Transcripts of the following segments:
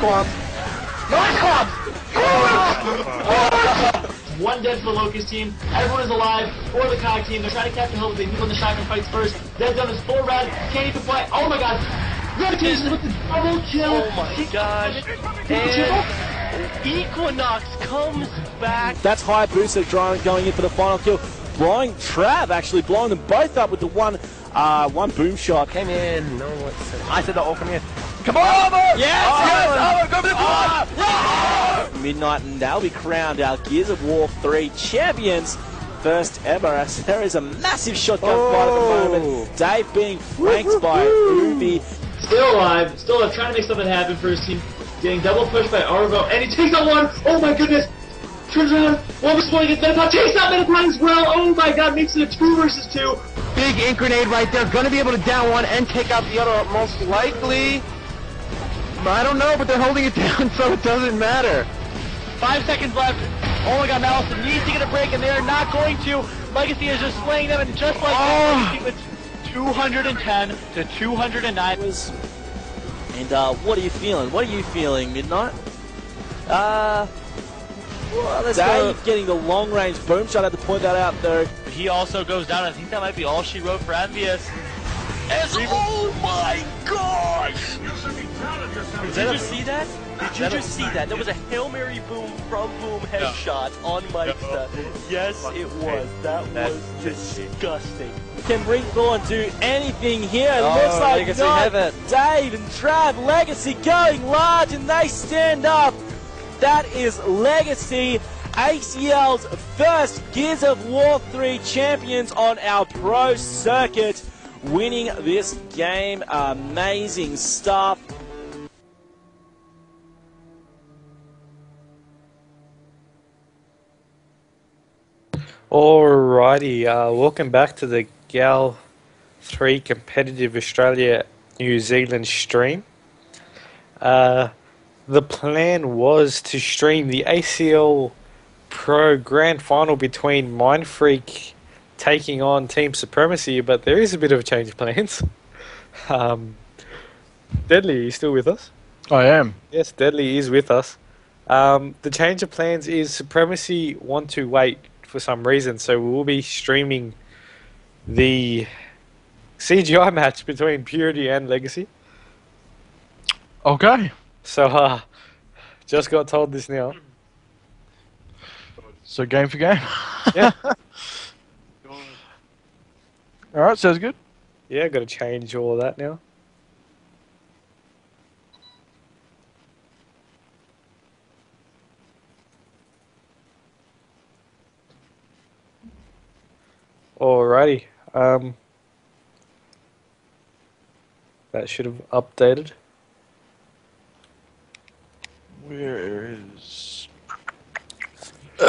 clumps. Nice clumps! One dead for the Locust team. Everyone is alive for the Cog team. They're trying to capture Hill, but they move on the shotgun fights first. Dead done his full round. Can't even play. Oh my god. Reputation with the double kill. Oh my gosh. And Equinox comes back. That's high booster going in for the final kill. Blowing Trav, actually blowing them both up with the one boom shot. Came in. No, I said that all from here. Come on! Yes! Go for the Midnight, and they'll be crowned our Gears of War 3 champions. First ever, as there is a massive shotgun fight at the moment. Dave being flanked by Ubi. Still alive, trying to make something happen for his team. Getting double pushed by Arvo, and he takes out one! Oh my goodness! Turns around, one was pulling against Metapod, takes out Metapod as well! Oh my god, makes it a 2 versus 2! Big ink grenade right there, gonna be able to down one and take out the other most likely. I don't know, but they're holding it down, so it doesn't matter. 5 seconds left. Oh my god, Allison needs to get a break, and they're not going to. Legacy is just slaying them, and just like that, Legacy with 210 to 209. And what are you feeling? What are you feeling, Midnight? Well, let's go. Getting the long-range boom shot. I had to point that out, though. He also goes down. I think that might be all she wrote for Envious. Oh my gosh! Did you see that? Did you just see that? There was a Hail Mary boom from Boom headshot on Meister. Yes, it was. That was disgusting. Can Ringthorn do anything here? It looks like not. Dave and Trav, Legacy going large, and they stand up. That is Legacy, ACL's first Gears of War 3 champions on our pro circuit, winning this game. Amazing stuff. Alrighty, welcome back to the GAL 3 Competitive Australia New Zealand stream. The plan was to stream the ACL Pro Grand Final between Mindfreak taking on Team Supremacy, but there is a bit of a change of plans. Deadly, are you still with us? I am. Yes, Deadly is with us. The change of plans is Supremacy want to wait for some reason, so we will be streaming the CGI match between Purity and Legacy. Okay. So, just got told this now. So game for game? Yeah. Alright, sounds good. Yeah, got to change all of that now. Alrighty. That should have updated. Where is... You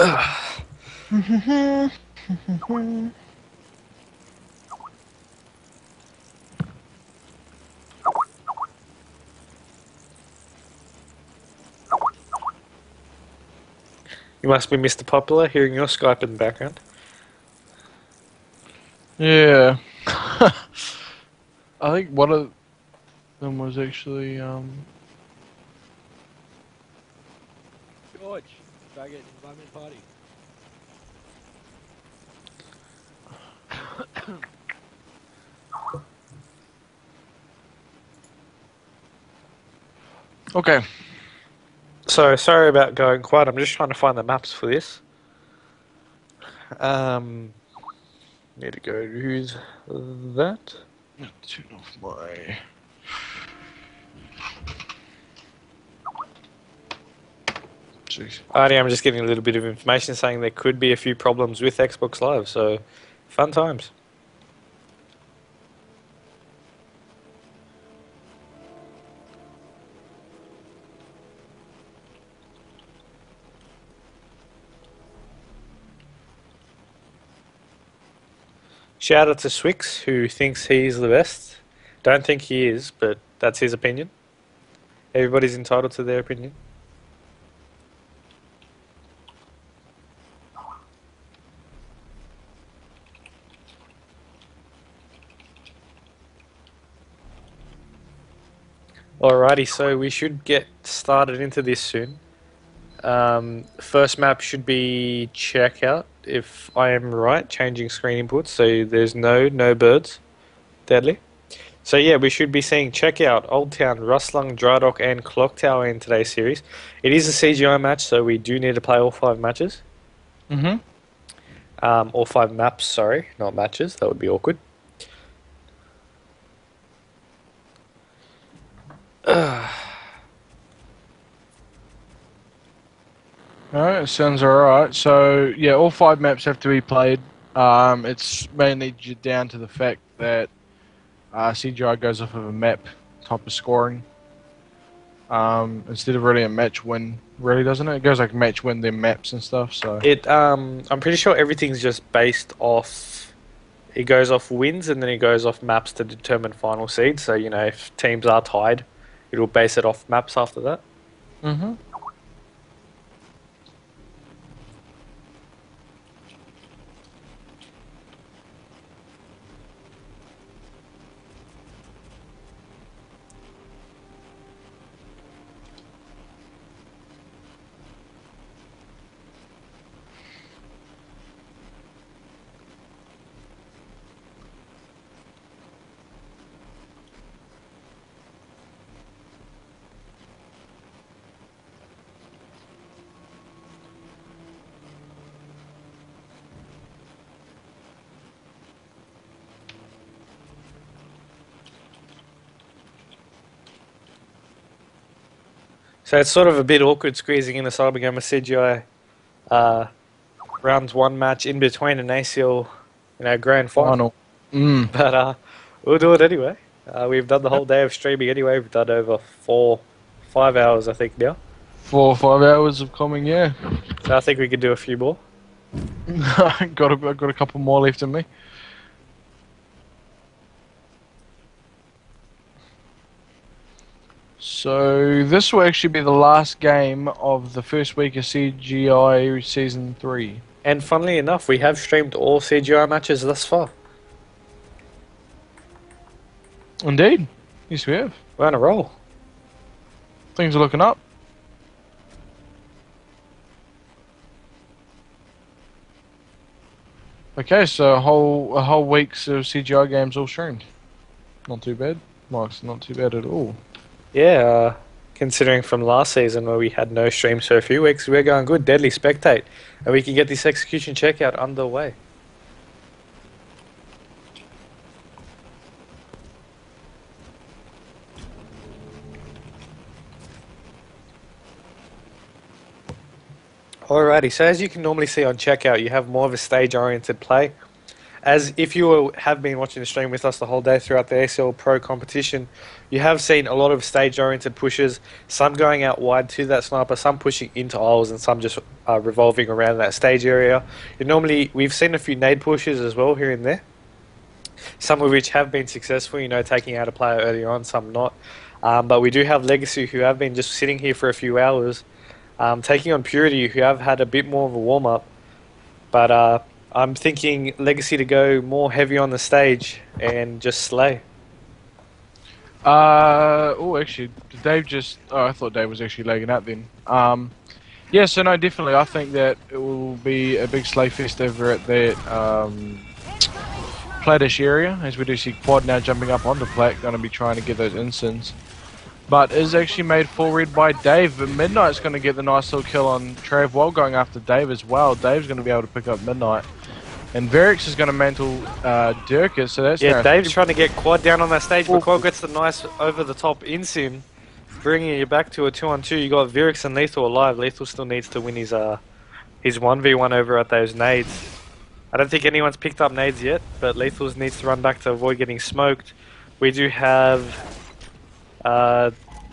must be Mr. Popular, hearing your Skype in the background. Yeah. I think one of them was actually, George, faggot, environment party. Okay. So, sorry about going quiet, I'm just trying to find the maps for this. Need to go, who's that? Turn off my... Jeez. Alrighty, I'm just getting a little bit of information saying there could be a few problems with Xbox Live, so fun times. Shout out to Swix, who thinks he's the best. Don't think he is, but that's his opinion. Everybody's entitled to their opinion. Alrighty, so we should get started into this soon. First map should be checkout, if I am right, changing screen inputs, so there's no birds. Deadly. So yeah, we should be seeing checkout, Old Town, Rustlung, Drydock and Clock Tower in today's series. It is a CGI match, so we do need to play all 5 matches. All 5 maps, sorry, not matches, that would be awkward. Alright, sounds alright. So, yeah, all 5 maps have to be played. It's mainly down to the fact that CGI goes off of a map type of scoring. Instead of really a match win, really, doesn't it? It goes like match win, then maps and stuff, so... I'm pretty sure everything's just based off... It goes off wins and then it goes off maps to determine final seeds. So, you know, if teams are tied, it'll base it off maps after that. So it's sort of a bit awkward squeezing in a Cybergamer CGI rounds 1 match in between an ACL, grand final. But we'll do it anyway. We've done the whole day of streaming anyway. We've done over 5 hours, I think, now. 4 or 5 hours of coming, yeah. So I think we could do a few more. I've got a couple more left in me. So this will actually be the last game of the first week of CGI Season 3. And funnily enough, we have streamed all CGI matches thus far. Indeed. Yes, we have. We're on a roll. Things are looking up. Okay, so a whole week's of CGI games all streamed. Not too bad. Mike's not too bad at all. Yeah, considering from last season where we had no streams for a few weeks, we're going good. Deadly spectate, and we can get this execution checkout underway. Alrighty, so as you can normally see on checkout, you have more of a stage-oriented play. As if you have been watching the stream with us the whole day throughout the ACL Pro competition, you have seen a lot of stage-oriented pushes, some going out wide to that sniper, some pushing into aisles, and some just revolving around that stage area. We've seen a few nade pushes as well here and there, some of which have been successful, taking out a player early on, some not. But we do have Legacy, who have been just sitting here for a few hours, taking on Purity, who have had a bit more of a warm-up. But I'm thinking Legacy to go more heavy on the stage and just slay. Actually, Dave just... Oh, I thought Dave was actually legging out then. Yeah, so no, definitely. I think that it will be a big slay fest over at that Platish area, as we do see Quad now jumping up onto Plat, going to be trying to get those insins. But is actually made forward by Dave, but Midnight's going to get the nice little kill on Trav while going after Dave as well. Dave's going to be able to pick up Midnight. And Verix is going to mantle Durkis, so that's... Yeah, Dave's trying to get Quad down on that stage, but Quad gets the nice over-the-top insim, bringing you back to a 2-on-2. You got Verix and Lethal alive. Lethal still needs to win his 1v1 over at those nades. I don't think anyone's picked up nades yet, but Lethal needs to run back to avoid getting smoked. We do have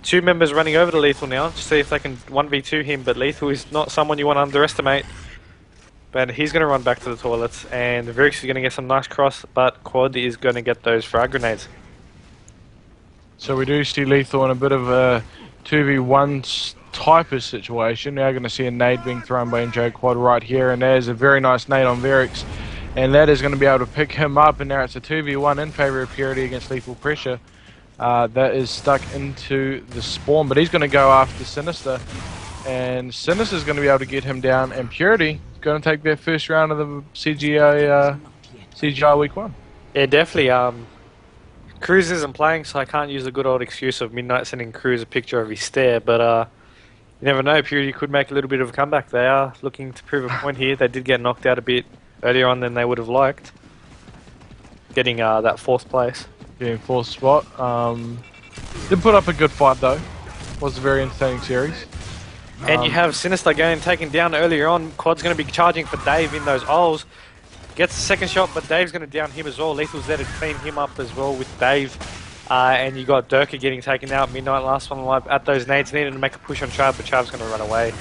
2 members running over to Lethal now to see if they can 1v2 him, but Lethal is not someone you want to underestimate. But he's going to run back to the toilets, and Verix is going to get some nice cross, but Quad is going to get those frag grenades. So we do see Lethal in a bit of a 2v1 type of situation. Now going to see a nade being thrown by NJ Quad right here, and there's a very nice nade on Verix, and that is going to be able to pick him up, and now it's a 2v1 in favour of Purity against Lethal Pressure. That is stuck into the spawn, but he's going to go after Sinister. And Sinister's going to be able to get him down, and Purity going to take their first round of the CGI Week 1. Yeah, definitely. Cruz isn't playing, so I can't use the good old excuse of Midnight sending Cruz a picture of his stare, but you never know, Purity could make a little bit of a comeback. They are looking to prove a point here. They did get knocked out a bit earlier on than they would have liked. Getting that 4th place. Getting 4th spot. Did put up a good fight though. Was a very entertaining series. And you have Sinister going taken down earlier on. Quad's going to be charging for Dave in those aisles. Gets the 2nd shot, but Dave's going to down him as well. Lethal's there to clean him up as well with Dave. And you got Durka getting taken out. Midnight last one alive at those nades. Needed to make a push on Trav, but Trav's going to run away.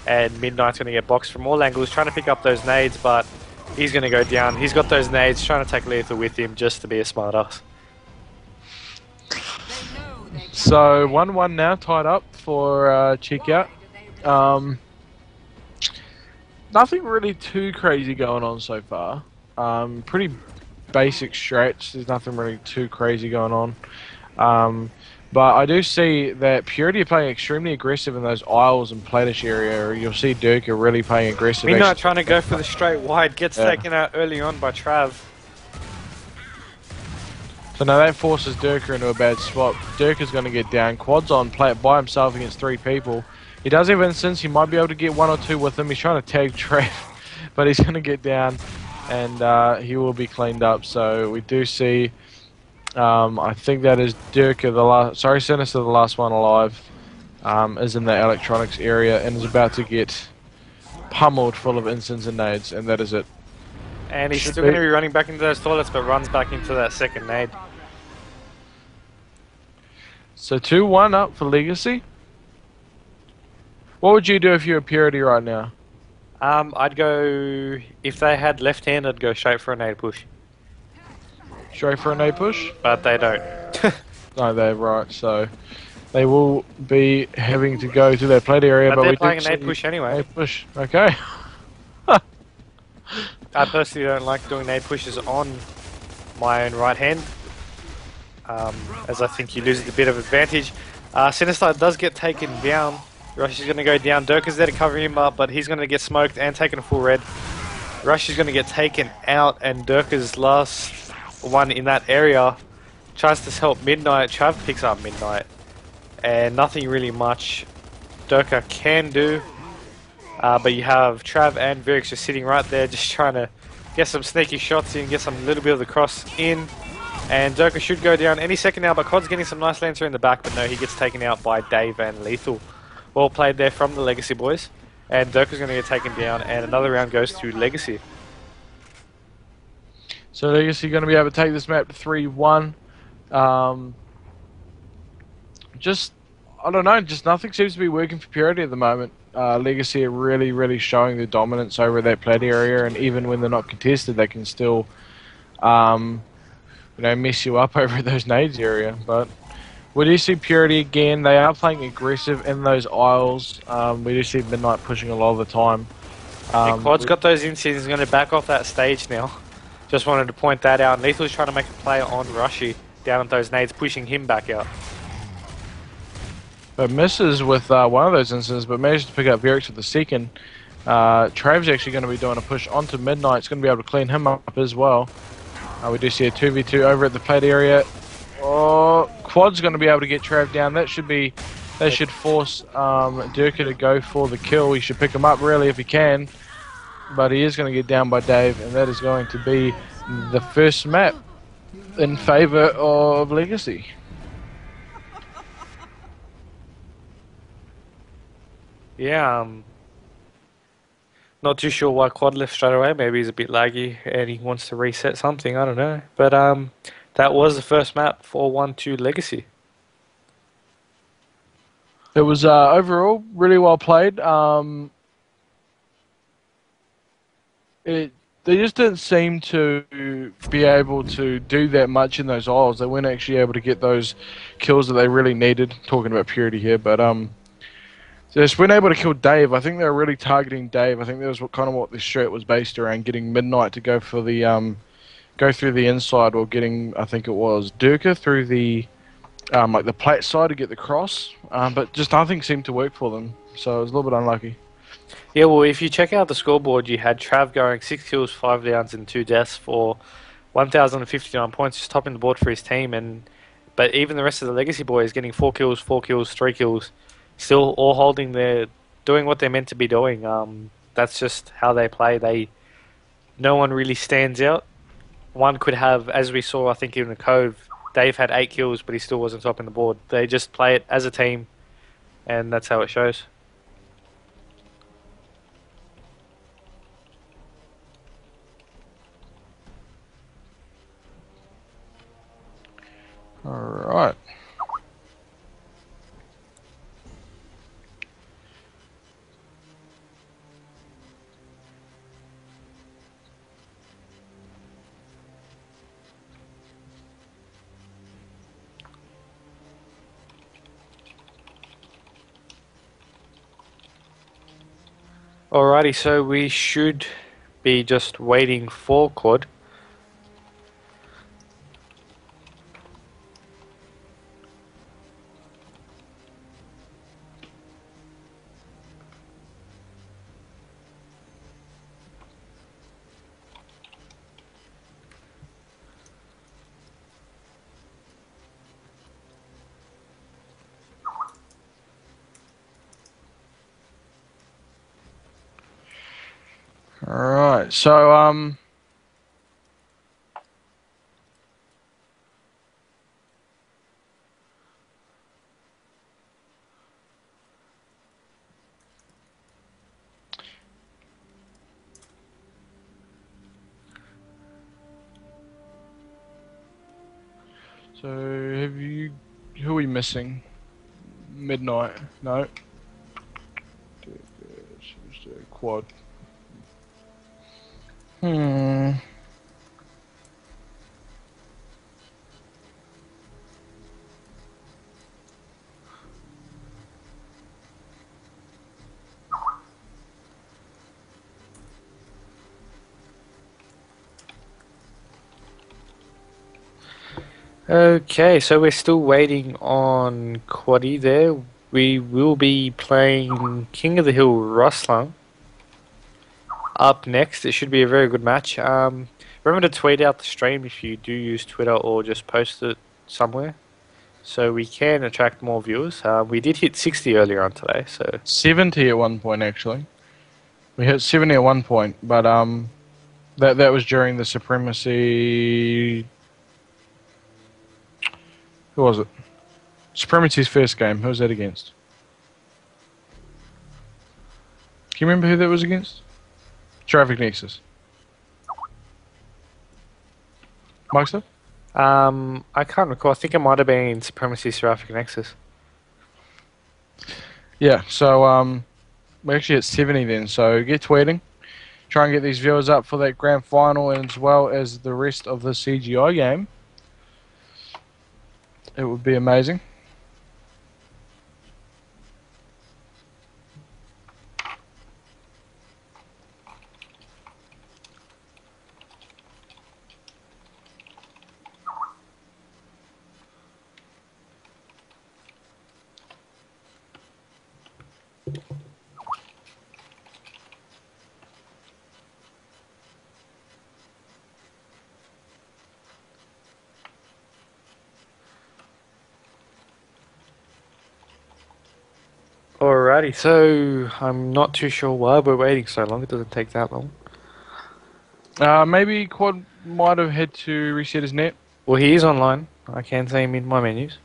And Midnight's going to get boxed from all angles, trying to pick up those nades, but he's going to go down. He's got those nades, trying to take Lethal with him just to be a smartass. So 1-1 now, tied up for Cheek Out. Nothing really too crazy going on so far. Pretty basic stretch. There's nothing really too crazy going on. But I do see that Purity are playing extremely aggressive in those aisles and platish area. You'll see Durka really playing aggressive. Midnight trying to go for the straight wide. Gets taken out early on by Trav. So now that forces Durka into a bad spot. Durka's going to get down. Quad's on play by himself against 3 people. He does have instance. He might be able to get 1 or 2 with him. He's trying to tag Trav, but he's going to get down, and he will be cleaned up. So we do see. I think that is Durka, the last. Sorry, Sinister, the last one alive, is in the electronics area and is about to get pummeled full of instants and nades, and that is it. And he's still going to be running back into those toilets, but runs back into that 2nd nade. So 2-1 up for Legacy. What would you do if you were Purity right now? I'd go, if they had left hand, I'd go straight for a nade push. Straight for a nade push? But they don't. No, they're right, so they will be having to go to their plate area. But they're we playing a nade push anyway. Nade push, okay. I personally don't like doing nade pushes on my own right hand, as I think you lose a bit of advantage. Sinister does get taken down. Rush is going to go down. Durka's there to cover him up, but he's going to get smoked and taken a full red. Rush is going to get taken out, and Durka's last one in that area tries to help Midnight. Trav picks up Midnight, and nothing really much Durka can do. But you have Trav and Virix just sitting right there, just trying to get some sneaky shots in, get some little bit of the cross in. And Durka should go down any second now, but Cod's getting some nice lancer in the back, but no, he gets taken out by Dave and Lethal. Well played there from the Legacy boys. And Durka's going to get taken down, and another round goes to Legacy. So Legacy going to be able to take this map to 3-1. Just, I don't know, just nothing seems to be working for Purity at the moment. Legacy are really showing their dominance over that plat area, and even when they're not contested, they can still, mess you up over those nades area. But we do see Purity again. They are playing aggressive in those aisles. We do see Midnight pushing a lot of the time. Quad's got those instances. He's going to back off that stage now. Just wanted to point that out. And Lethal's trying to make a play on Rushy down at those nades, pushing him back out. But misses with one of those instances, but managed to pick up Virix with the second. Trav's actually going to be doing a push onto Midnight. It's going to be able to clean him up as well. We do see a 2v2 over at the plate area. Oh, Quad's going to be able to get Trav down. That should force Durka to go for the kill. He should pick him up really if he can. But he is going to get down by Dave, and that is going to be the first map in favour of Legacy. Yeah, not too sure why Quad left straight away. Maybe he's a bit laggy and he wants to reset something. I don't know. But that was the first map for 1-2 Legacy. It was overall really well played. They just didn't seem to be able to do that much in those aisles. They weren't actually able to get those kills that they really needed. Talking about Purity here, but they just weren't able to kill Dave. I think they were really targeting Dave. I think that was what this shirt was based around, getting Midnight to go for the go through the inside, or getting, I think it was Durka through the like the plat side to get the cross, but just nothing seemed to work for them. So it was a little bit unlucky. Yeah, well, if you check out the scoreboard, you had Trav going 6 kills, 5 downs, and 2 deaths for 1,059 points, just topping the board for his team. But even the rest of the Legacy boys getting 4 kills, 4 kills, 3 kills, still all holding doing what they're meant to be doing. That's just how they play. No one really stands out. One could have, as we saw, I think in the Cove, Dave had 8 kills, but he still wasn't topping the board. They just play it as a team, and that's how it shows. Alright. Alrighty, so we should be just waiting for Quad. Alright, so who are we missing? Midnight? No. Quad. Okay, so we're still waiting on Quaddy there. We will be playing King of the Hill Ruslan up next. It should be a very good match. Remember to tweet out the stream if you do use Twitter, or just post it somewhere so we can attract more viewers. We did hit 60 earlier on today, so 70 at one point actually. We hit 70 at one point, but that was during the Supremacy. Who was it? Supremacy's first game. Who was that against? Can you remember who that was against? Traffic Nexus. Mike's I can't recall. I think it might have been Supremacy Seraphic Nexus. Yeah, so we're actually at 70 then, so get tweeting. Try and get these viewers up for that grand final, as well as the rest of the CGI game. It would be amazing. Alrighty, so I'm not too sure why we're waiting so long. It doesn't take that long. Maybe Quad might have had to reset his net. Well, he is online. I can see him in my menus.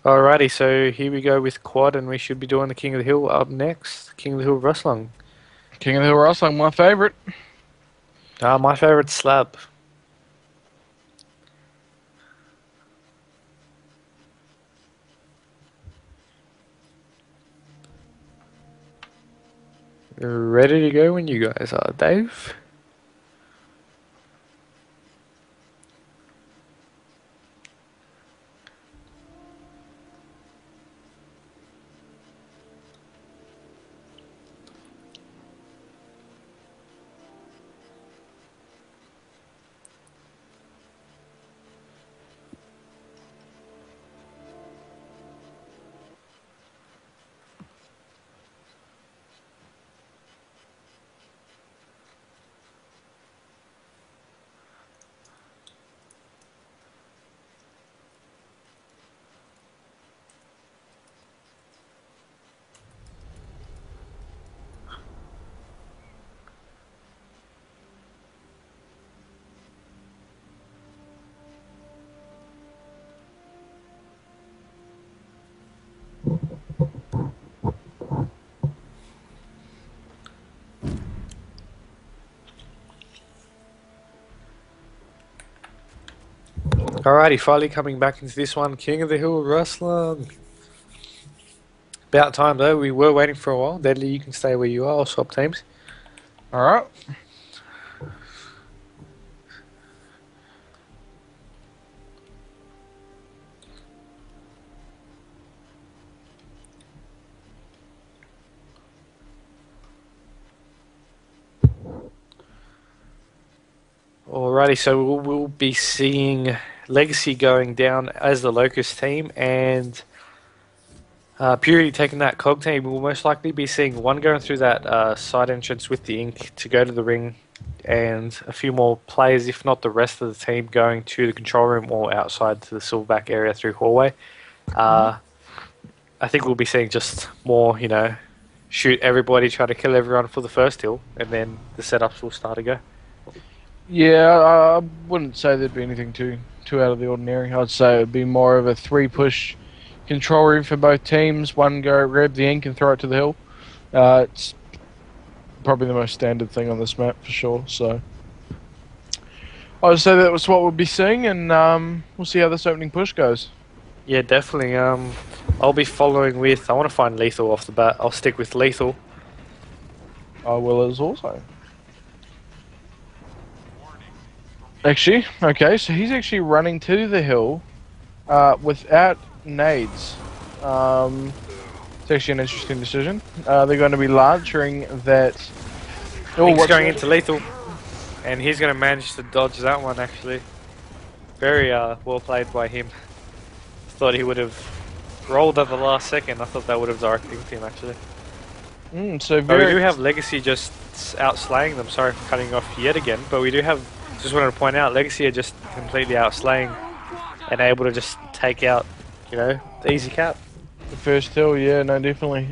Alrighty, so here we go with Quad, and we should be doing the King of the Hill up next. King of the Hill Ruslan. King of the Hill Wrestling, my favourite. My favourite Slab. Ready to go when you guys are, Dave? Alrighty, finally coming back into this one. King of the Hill, Ruslan. About time though, we were waiting for a while. Deadly, you can stay where you are, I'll swap teams. Alright. Alrighty, so we'll be seeing Legacy going down as the Locust team, and Purity taking that Cog team. We'll most likely be seeing one going through that side entrance with the ink to go to the ring, and a few more players, if not the rest of the team, going to the control room or outside to the Silverback area through hallway. I think we'll be seeing just more, you know, shoot everybody, try to kill everyone for the first hill, and then the setups will start to go. Yeah, I wouldn't say there'd be anything too out of the ordinary. I'd say it would be more of a 3-push control room for both teams. One go grab the ink and throw it to the hill. It's probably the most standard thing on this map for sure. So I'd say that was what we'll be seeing, and we'll see how this opening push goes. Yeah, definitely. I'll be following with. I want to find Lethal off the bat. I'll stick with Lethal. I will as also. Actually, okay, so he's actually running to the hill without nades. It's actually an interesting decision. They're going to be launching that. Oh, he's going into Lethal, and he's going to manage to dodge that one. Actually, very well played by him. Thought he would have rolled at the last second. I thought that would have direct pinged him actually. So but we do have Legacy just outslaying them. Sorry for cutting off yet again, but we do have. Just wanted to point out, Legacy are just completely outslaying and able to just take out, you know, the easy cap. The first hill, yeah, no, definitely.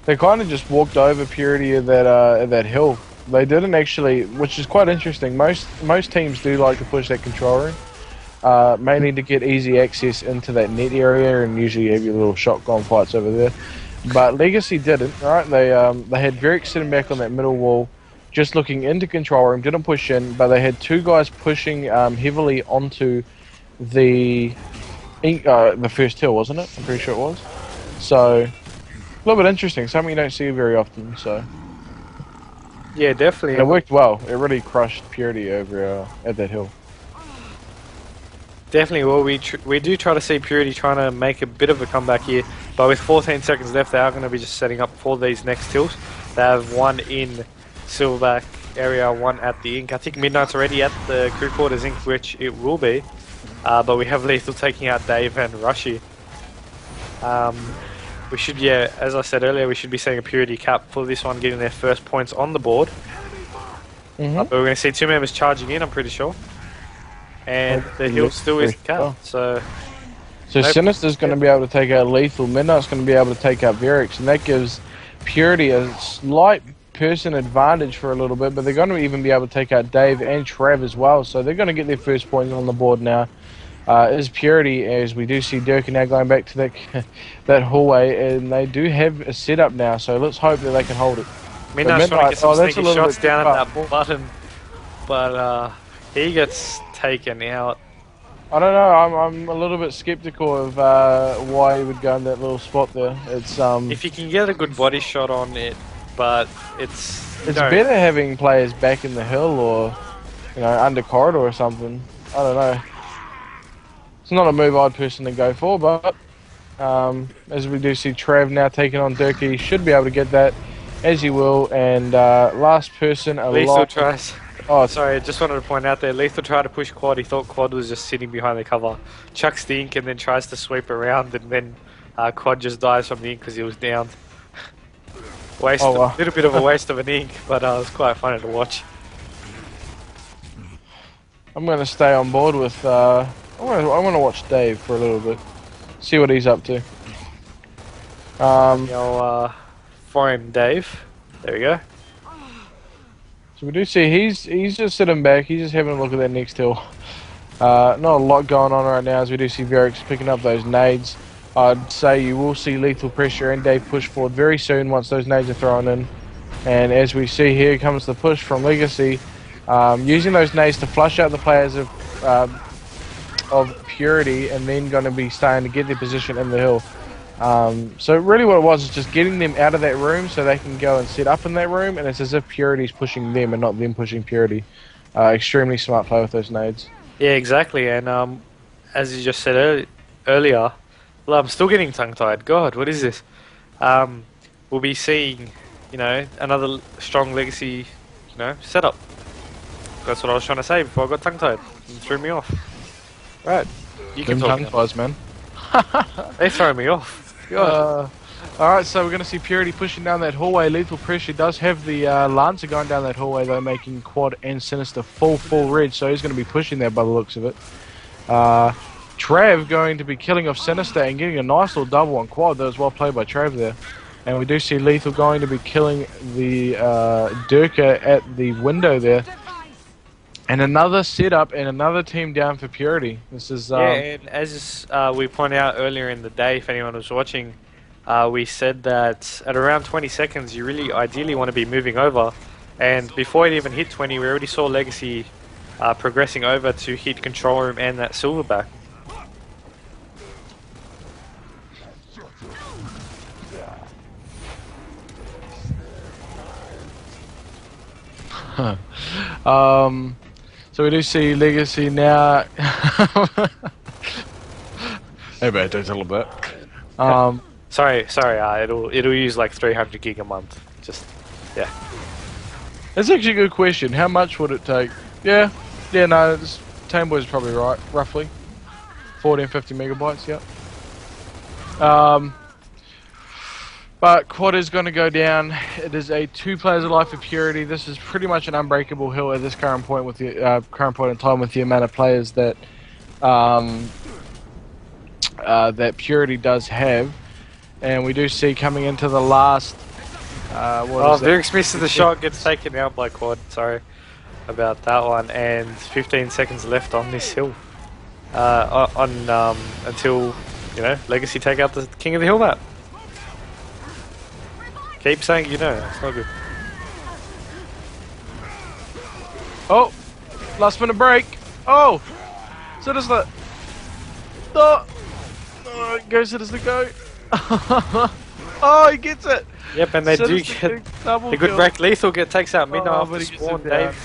They kind of just walked over Purity at that hill. They didn't actually, which is quite interesting. Most teams do like to push that control room, mainly to get easy access into that net area, and usually you have your little shotgun fights over there. But Legacy didn't. Right? They had Varric sitting back on that middle wall, just looking into control room, didn't push in, but they had two guys pushing heavily onto the first hill, wasn't it? I'm pretty sure it was. So, a little bit interesting, something you don't see very often. So, yeah, definitely. And it worked well. It really crushed Purity over at that hill. Definitely. Well, we do try to see Purity trying to make a bit of a comeback here, but with 14 seconds left, they are going to be just setting up for these next hills. They have one in Silverback area, one at the ink. I think Midnight's already at the crew quarters ink, which it will be. But we have Lethal taking out Dave and Rushy. We should, yeah, as I said earlier, we should be seeing a Purity cap for this one, getting their first points on the board. But we're going to see two members charging in, I'm pretty sure. And the hill still is capped, so Sinister's going to be able to take out Lethal, Midnight's going to be able to take out Varric, and that gives Purity a slight person advantage for a little bit, but they're going to even be able to take out Dave and Trav as well, so they're going to get their first points on the board now. Is Purity, as we do see Durkin now going back to that hallway, and they do have a setup now, so let's hope that they can hold it. Midnight's trying to get some sneaky shots down at that button, but he gets taken out. I don't know, I'm a little bit skeptical of why he would go in that little spot there. It's if you can get a good body shot on it, but it's better having players back in the hill or, you know, under corridor or something. I don't know. It's not a move I'd personally go for, but as we do see Trav now taking on Durkee, he should be able to get that, as he will. And last person, Lethal tries. Oh, sorry, I just wanted to point out there, Lethal tried to push Quad. He thought Quad was just sitting behind the cover. Chucks the ink and then tries to sweep around, and then Quad just dies from the ink because he was downed. A little bit of a waste of an ink, but it was quite funny to watch. I'm going to stay on board with. I want to watch Dave for a little bit, see what he's up to. I'll find Dave. There we go. So we do see he's just sitting back. He's just having a look at that next hill. Not a lot going on right now, as we do see Varric's picking up those nades. I'd say you will see Lethal pressure and Dave push forward very soon once those nades are thrown in. And as we see here comes the push from Legacy, using those nades to flush out the players of of Purity and then going to be starting to get their position in the hill. So really what it was is just getting them out of that room so they can go and set up in that room, and it's as if Purity's pushing them and not them pushing Purity. Extremely smart play with those nades. Yeah, exactly. And as you just said earlier, well, I'm still getting tongue-tied. God, what is this? We'll be seeing, another strong legacy, setup. That's what I was trying to say before I got tongue-tied. It threw me off. Right, you can talk. Tongue-ties, man. They throw me off. Alright, so we're going to see Purity pushing down that hallway. Lethal Pressure does have the Lancer going down that hallway, though, making Quad and Sinister full red, so he's going to be pushing there by the looks of it. Trav going to be killing off Sinister and getting a nice little double on Quad. That was well played by Trav there. And we do see Lethal going to be killing the Durka at the window there. And another setup and another team down for Purity. This is yeah, and as we pointed out earlier in the day, if anyone was watching, we said that at around 20 seconds, you really ideally want to be moving over. And before it even hit 20, we already saw Legacy progressing over to hit Control Room and that Silverback. So we do see Legacy now. Maybe I do a little bit. Sorry. It'll use like 300 gig a month. Just yeah. That's actually a good question. How much would it take? Yeah. No. This Tameboy's probably right. Roughly 1450 megabytes. Yep. But Quad is going to go down. It is a 2 players alive for Purity. This is pretty much an unbreakable hill at this current point with the current point in time with the amount of players that that Purity does have. And we do see coming into the last. Vix misses the shot, gets taken out by Quad. Sorry about that one. And 15 seconds left on this hill. Until Legacy take out the King of the Hill map. Keep saying it's not good. Oh, last minute break. Oh, so does the. Oh, go Sinister go. Oh, he gets it. Yep, and they do get a good break. Lethal takes out Midnight off the spawn. Dave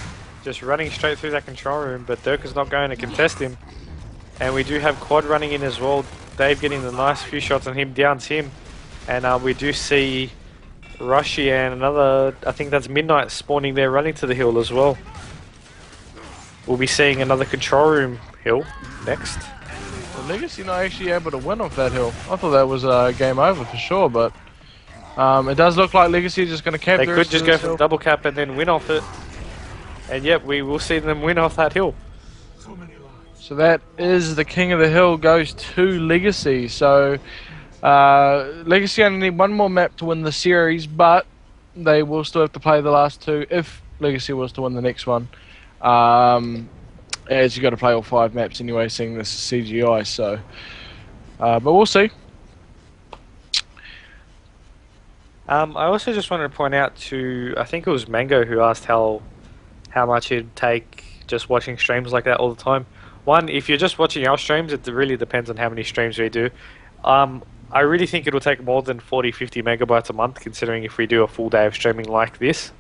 just running straight through that control room, but Dirk is not going to contest him. And we do have Quad running in as well. Dave getting the nice few shots on him, downs him. And we do see Rushy and another, I think that's Midnight spawning there, running to the hill as well. We'll be seeing another control room hill next. Well, Legacy not actually able to win off that hill. I thought that was game over for sure, but it does look like Legacy is just going to cap. They could just go for the double cap and then win off it. And yep, we will see them win off that hill. So that is the King of the Hill goes to Legacy. So Legacy only need one more map to win the series, but they will still have to play the last 2 if Legacy was to win the next one. As you got to play all 5 maps anyway, seeing this is CGI. So, but we'll see. I also just wanted to point out to, I think it was Mango who asked how much it'd take just watching streams like that all the time. One, if you're just watching our streams, it really depends on how many streams we do. I really think it'll take more than 40-50 megabytes a month, considering if we do a full day of streaming like this.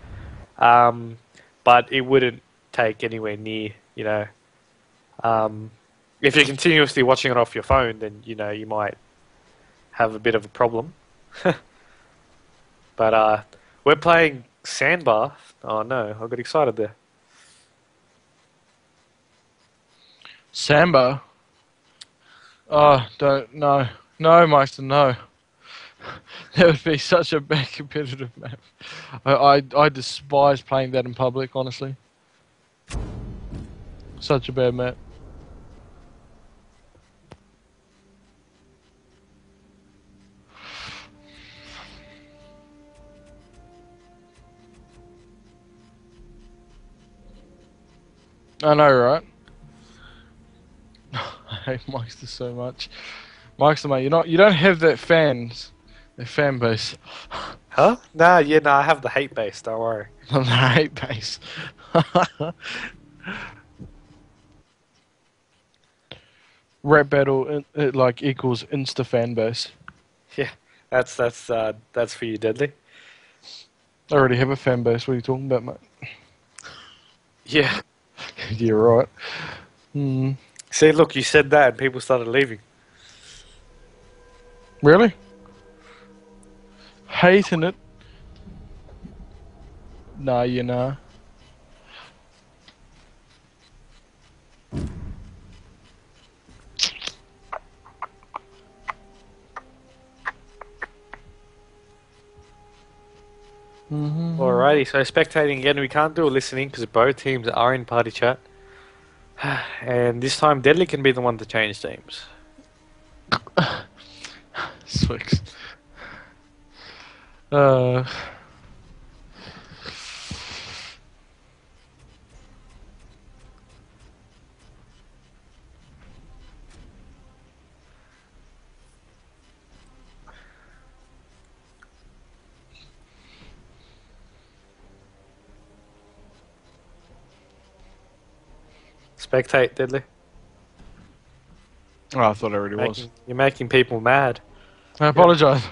But it wouldn't take anywhere near, if you're continuously watching it off your phone, then, you might have a bit of a problem. But we're playing Sandbar. Oh no, I got excited there. Samba? Oh, no, Meister, no. That would be such a bad competitive map. I despise playing that in public, honestly. Such a bad map. I know, right? I hate Meister so much. Meister, mate, you don't have that fan base. Huh? Nah, I have the hate base, don't worry. The hate base. rap battle it like equals insta fan base. Yeah, that's for you, Deadly. I already have a fan base. What are you talking about, mate? Yeah. You're right. See, look, you said that and people started leaving. Really? Hating it? Nah, you know. Alrighty, so spectating again, we can't do a listening because both teams are in party chat. And this time Deadly can be the one to change teams. Swix. Spectate, Deadly. Oh, I thought I already was. You're making people mad. I apologise.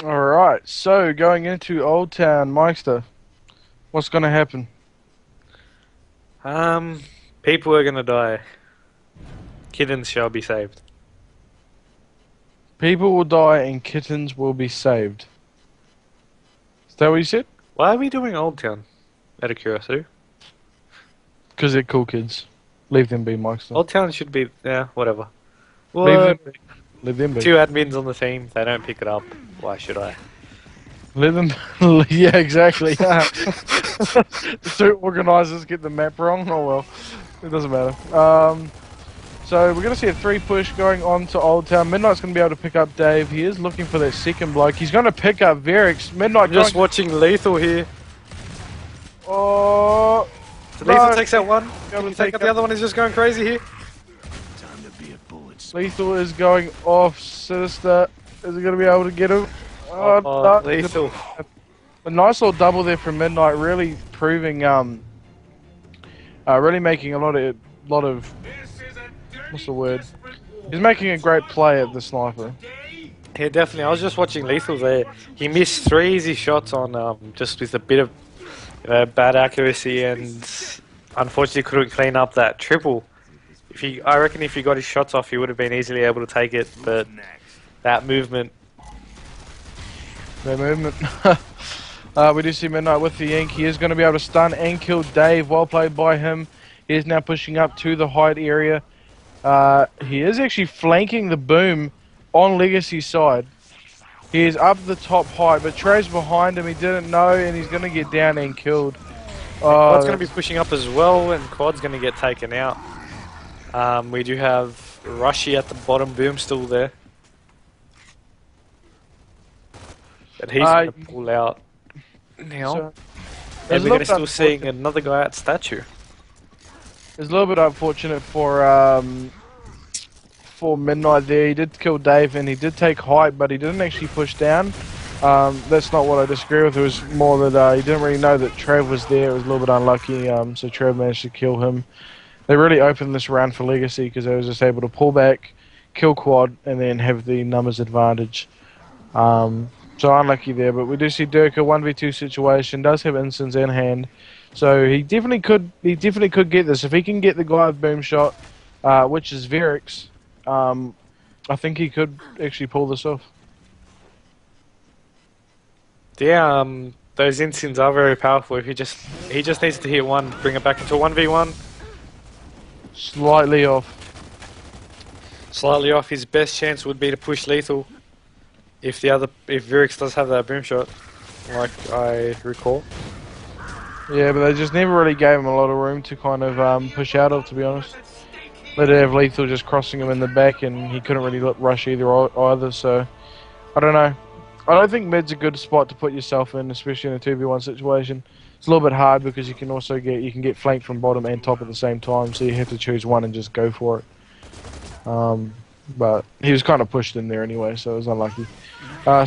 Alright, so going into Old Town, Meister, what's going to happen? People are gonna die. Kittens shall be saved. People will die and kittens will be saved. Is that what you said? Why are we doing Old Town? Out of curiosity. Because they're cool kids. Leave them be, Meister. Old Town should be, yeah, whatever. Leave them What? be. Leave them be. 2 admins on the team, they don't pick it up. Why should I? Let them. Yeah, exactly. The 2 organisers get the map wrong. Oh well, it doesn't matter. So we're going to see a 3 push going on to Old Town. Midnight's going to be able to pick up Dave. He is looking for that second bloke. He's going to pick up Verix. Midnight Just watching Lethal here. Oh. So Lethal takes out one. Can you take out the other one? He's just going crazy here. Lethal is going off. Sinister. Is he going to be able to get him? Oh, No. Lethal. A nice little double there from Midnight, really proving, really making a lot of, what's the word? He's making a great play at the sniper. Yeah, definitely. I was just watching Lethal there. He missed 3 easy shots on just with a bit of bad accuracy, and unfortunately couldn't clean up that triple. I reckon if he got his shots off, he would have been easily able to take it. But that movement. We do see Midnight with the ink. He is going to be able to stun and kill Dave. Well played by him. He is now pushing up to the height area. He is actually flanking the boom on Legacy's side. He is up the top height, but Trey's behind him. He didn't know, and he's going to get down and killed. Quad's going to be pushing up as well, and Quad's going to get taken out. We do have Rushy at the bottom, boom still there. But he's going to pull out now. And we're going to still seeing another guy at statue. It's a little bit unfortunate for Midnight there. He did kill Dave and he did take height, but he didn't actually push down. That's not what I disagree with. It was more that he didn't really know that Trav was there. It was a little bit unlucky, so Trav managed to kill him. They really opened this round for Legacy because they were just able to pull back, kill Quad, and then have the numbers advantage. So unlucky there, but we do see Durka 1v2 situation, does have instants in hand. So he definitely could get this. If he can get the guy with boom shot, which is Verix, I think he could actually pull this off. Yeah, those instants are very powerful. If he just needs to hit one, bring it back into a 1v1. Slightly off. Slightly off. His best chance would be to push Lethal. If Verix does have that boom shot, like I recall. Yeah, but they just never really gave him a lot of room to kind of push out of, to be honest. They did have Lethal just crossing him in the back, and he couldn't really rush either. So I don't know. I don't think mid's a good spot to put yourself in, especially in a 2v1 situation. It's a little bit hard because you can also get flanked from bottom and top at the same time, so you have to choose one and just go for it. But he was kind of pushed in there anyway, so it was unlucky.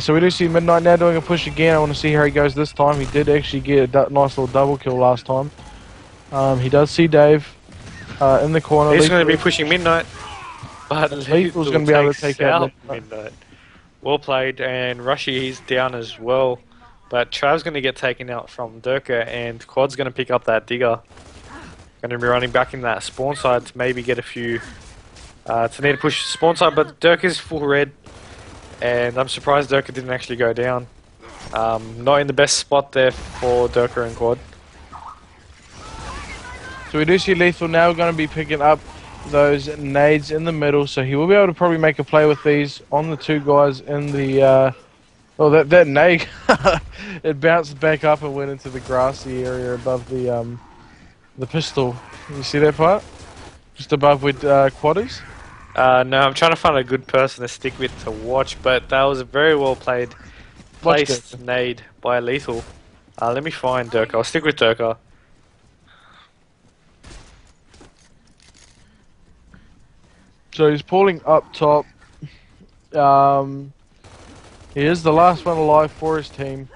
So we do see Midnight now doing a push again. I want to see how he goes this time. He did actually get a nice little double kill last time. He does see Dave in the corner. He's going to be pushing Midnight, but Lethal's going to be able to take out Midnight. Well played, and Rushy, he's down as well. But Trav's going to get taken out from Durka, and Quad's going to pick up that digger. Going to be running back in that spawn side to maybe get a few... to need to push spawn side, but Durka's full red. And I'm surprised Durka didn't actually go down. Not in the best spot there for Durka and Quad. So we do see Lethal now going to be picking up those nades in the middle, so he will be able to probably make a play with these on the two guys in the... well, that nade, it bounced back up and went into the grassy area above the pistol. You see that part? Just above where Quad is? No, I'm trying to find a good person to stick with to watch, but that was a very well placed nade by Lethal. Let me find Durka. I'll stick with Durka. So he's pulling up top. He is the last one alive for his team.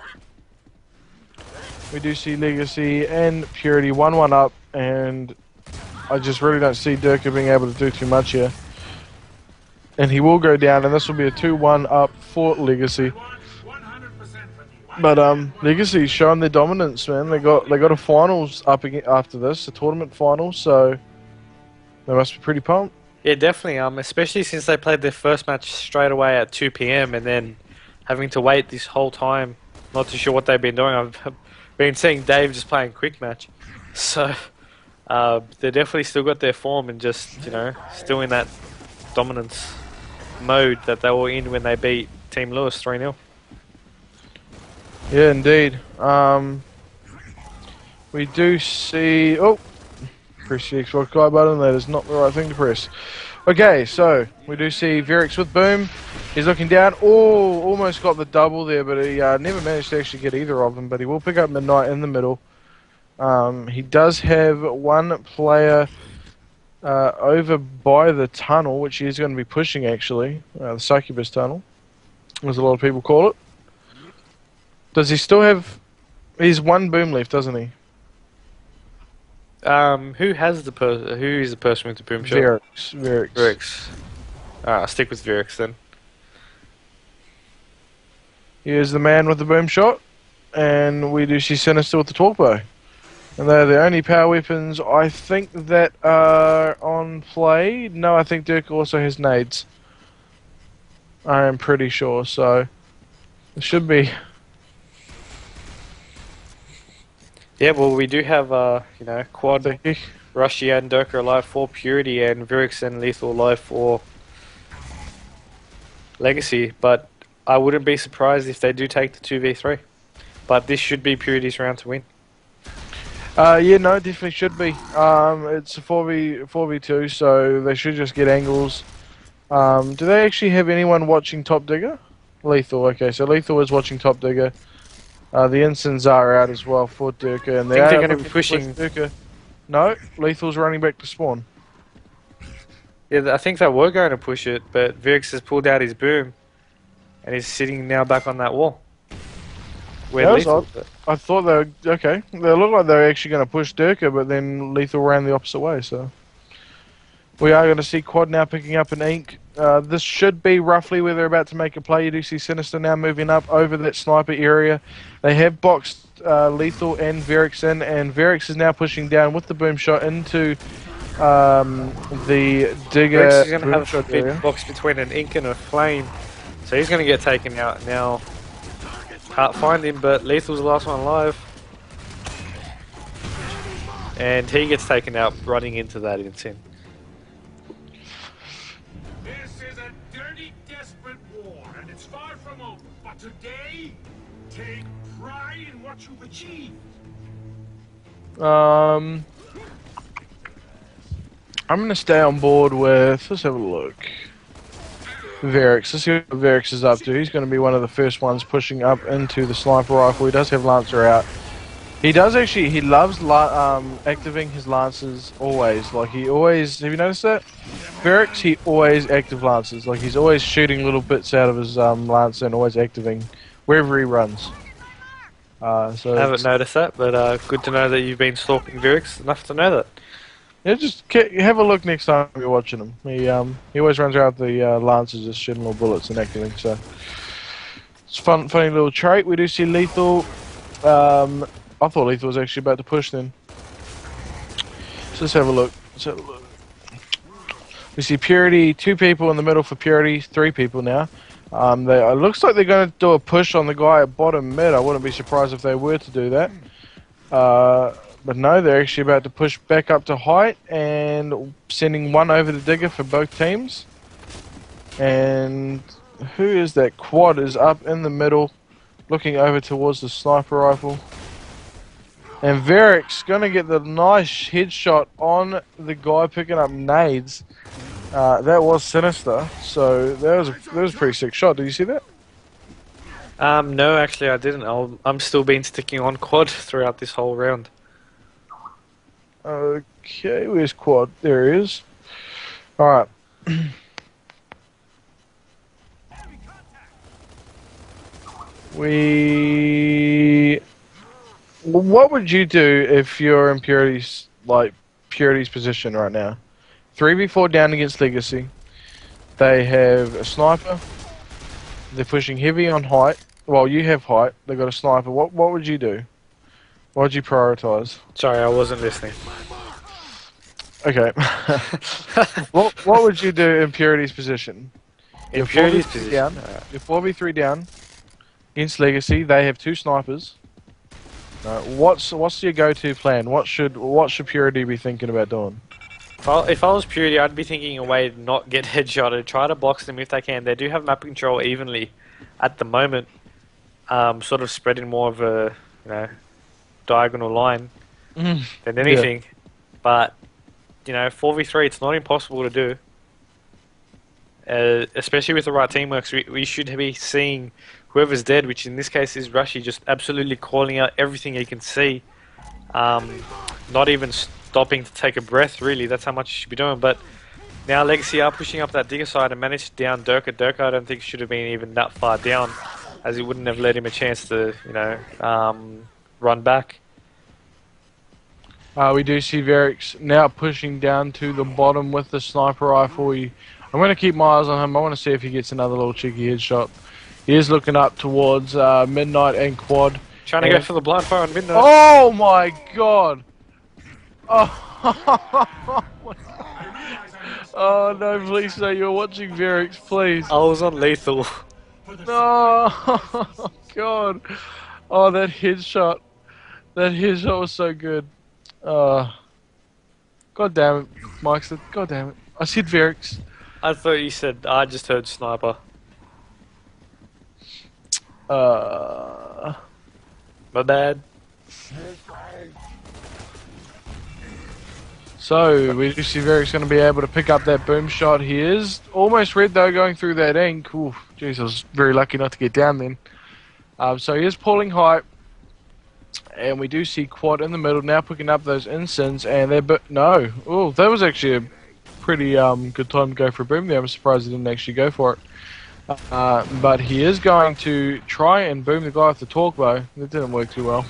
We do see Legacy and Purity 1-1 up, and I just really don't see Durka being able to do too much here. And he will go down, and this will be a 2-1 up for Legacy. But Legacy's showing their dominance, man. They got a finals up again after this, a tournament finals, so they must be pretty pumped. Yeah, definitely. Especially since they played their first match straight away at 2 PM, and then having to wait this whole time. Not too sure what they've been doing. I've been seeing Dave just playing quick match, so they definitely still got their form and just still in that dominance mode that they were in when they beat Team Lewis 3-0. Yeah, indeed. We do see... Oh! Press the Xbox guy button. That is not the right thing to press. Okay, so we do see Verix with Boom. He's looking down. Oh, almost got the double there, but he never managed to actually get either of them. But he will pick up Midnight in the middle. He does have one player over by the tunnel, which he is going to be pushing actually. The Succubus tunnel, as a lot of people call it. Does he still have... He's one Boom left, doesn't he? Who is the person with the boom shot? Verix. I'll stick with Verix then. Here's the man with the boom shot, and we do see Sinister with the torque bow. And they're the only power weapons I think that are on play. No, I think Dirk also has nades. I am pretty sure, so it should be. Yeah, well, we do have, Quad, Rushy and Durka alive for Purity, and Verix and Lethal alive for Legacy, but I wouldn't be surprised if they do take the 2v3. But this should be Purity's round to win. Yeah, no, it definitely should be. It's a 4v2, so they should just get angles. Do they actually have anyone watching Top Digger? Lethal, okay, so Lethal is watching Top Digger. The Ensigns are out as well for Durka, and they're going to be pushing Durka. No, Lethal's running back to spawn. Yeah, I think they were going to push it, but Verix has pulled out his boom, and he's sitting now back on that wall. That was odd. I thought they were okay. They looked like they were actually going to push Durka, but then Lethal ran the opposite way. So we are going to see Quad now picking up an ink. This should be roughly where they're about to make a play. You do see Sinister now moving up over that sniper area. They have boxed Lethal and Verix in, and Verix is now pushing down with the boom shot into the digger. Verix is going to have a big box between an ink and a flame, so he's going to get taken out now. Can't find him, but Lethal's the last one alive. And he gets taken out running into that instant. This is a dirty, desperate war, and it's far from over. But today, take pride in what you've achieved. I'm going to stay on board with... Let's have a look. Verix. Let's see what Verix is up to. He's going to be one of the first ones pushing up into the sniper rifle. He does have Lancer out. He does actually. He loves activating his lances always. Like he always. Have you noticed that? Verix, he always active lances. Like he's always shooting little bits out of his lance and always activating wherever he runs. So I haven't noticed that, but good to know that you've been stalking Verix enough to know that. Yeah, just have a look next time you're watching him. He always runs around with the lances, just shooting little bullets and activating. So it's funny little trait. We do see Lethal. I thought Lethal was actually about to push then. So let's have a look. We see Purity, 2 people in the middle for Purity, 3 people now. It looks like they're going to do a push on the guy at bottom mid. I wouldn't be surprised if they were to do that. But no, they're actually about to push back up to height and sending one over the digger for both teams. And who is that? Quad is up in the middle, looking over towards the sniper rifle. And Verix gonna get the nice headshot on the guy picking up nades. That was sinister, so that was a pretty sick shot. Did you see that? No, actually I didn't. I'm still been sticking on Quad throughout this whole round. Okay, where's Quad? There he is. Alright. What would you do if you're in Purity's position right now? 3v4 down against Legacy. They have a sniper. They're pushing heavy on height. Well, you have height. They've got a sniper. What would you do? What would you prioritize? Sorry, I wasn't listening. Okay. what would you do in Purity's position? In Purity's position? Down, you're 4v3 down against Legacy. They have 2 snipers. What's your go-to plan? What should Purity be thinking about doing? If I was Purity, I'd be thinking a way to not get headshotted. Try to box them if they can. They do have map control evenly at the moment, sort of spreading more of a diagonal line than anything. Yeah. But 4v3, it's not impossible to do. Especially with the right teamwork, so we should be seeing whoever's dead, which in this case is Rushy, just absolutely calling out everything he can see. Not even stopping to take a breath, really. That's how much he should be doing. But now Legacy are pushing up that digger side and managed to down Durka. Durka, I don't think should have been even that far down, as it wouldn't have let him a chance to, run back. We do see Verix now pushing down to the bottom with the sniper rifle. I'm going to keep my eyes on him. I want to see if he gets another little cheeky headshot. He is looking up towards Midnight and Quad. Trying to go for the blind fire on Midnight. Oh my god! Oh, oh no, please say you're watching Verix, please. I was on Lethal. No, oh, god. Oh, that headshot. That headshot was so good. God damn it, Mike said, god damn it. I said Verix. I thought you said, I just heard sniper. My bad. So, we do see Verix going to be able to pick up that boom shot. He is almost red though, going through that ink. Ooh, jeez, I was very lucky not to get down then. So he is pulling height. And we do see Quad in the middle now picking up those insins, and they're no. Oh, that was actually a pretty good time to go for a boom there. I'm surprised he didn't actually go for it. But he is going to try and boom the guy with the torque bow. That didn't work too well.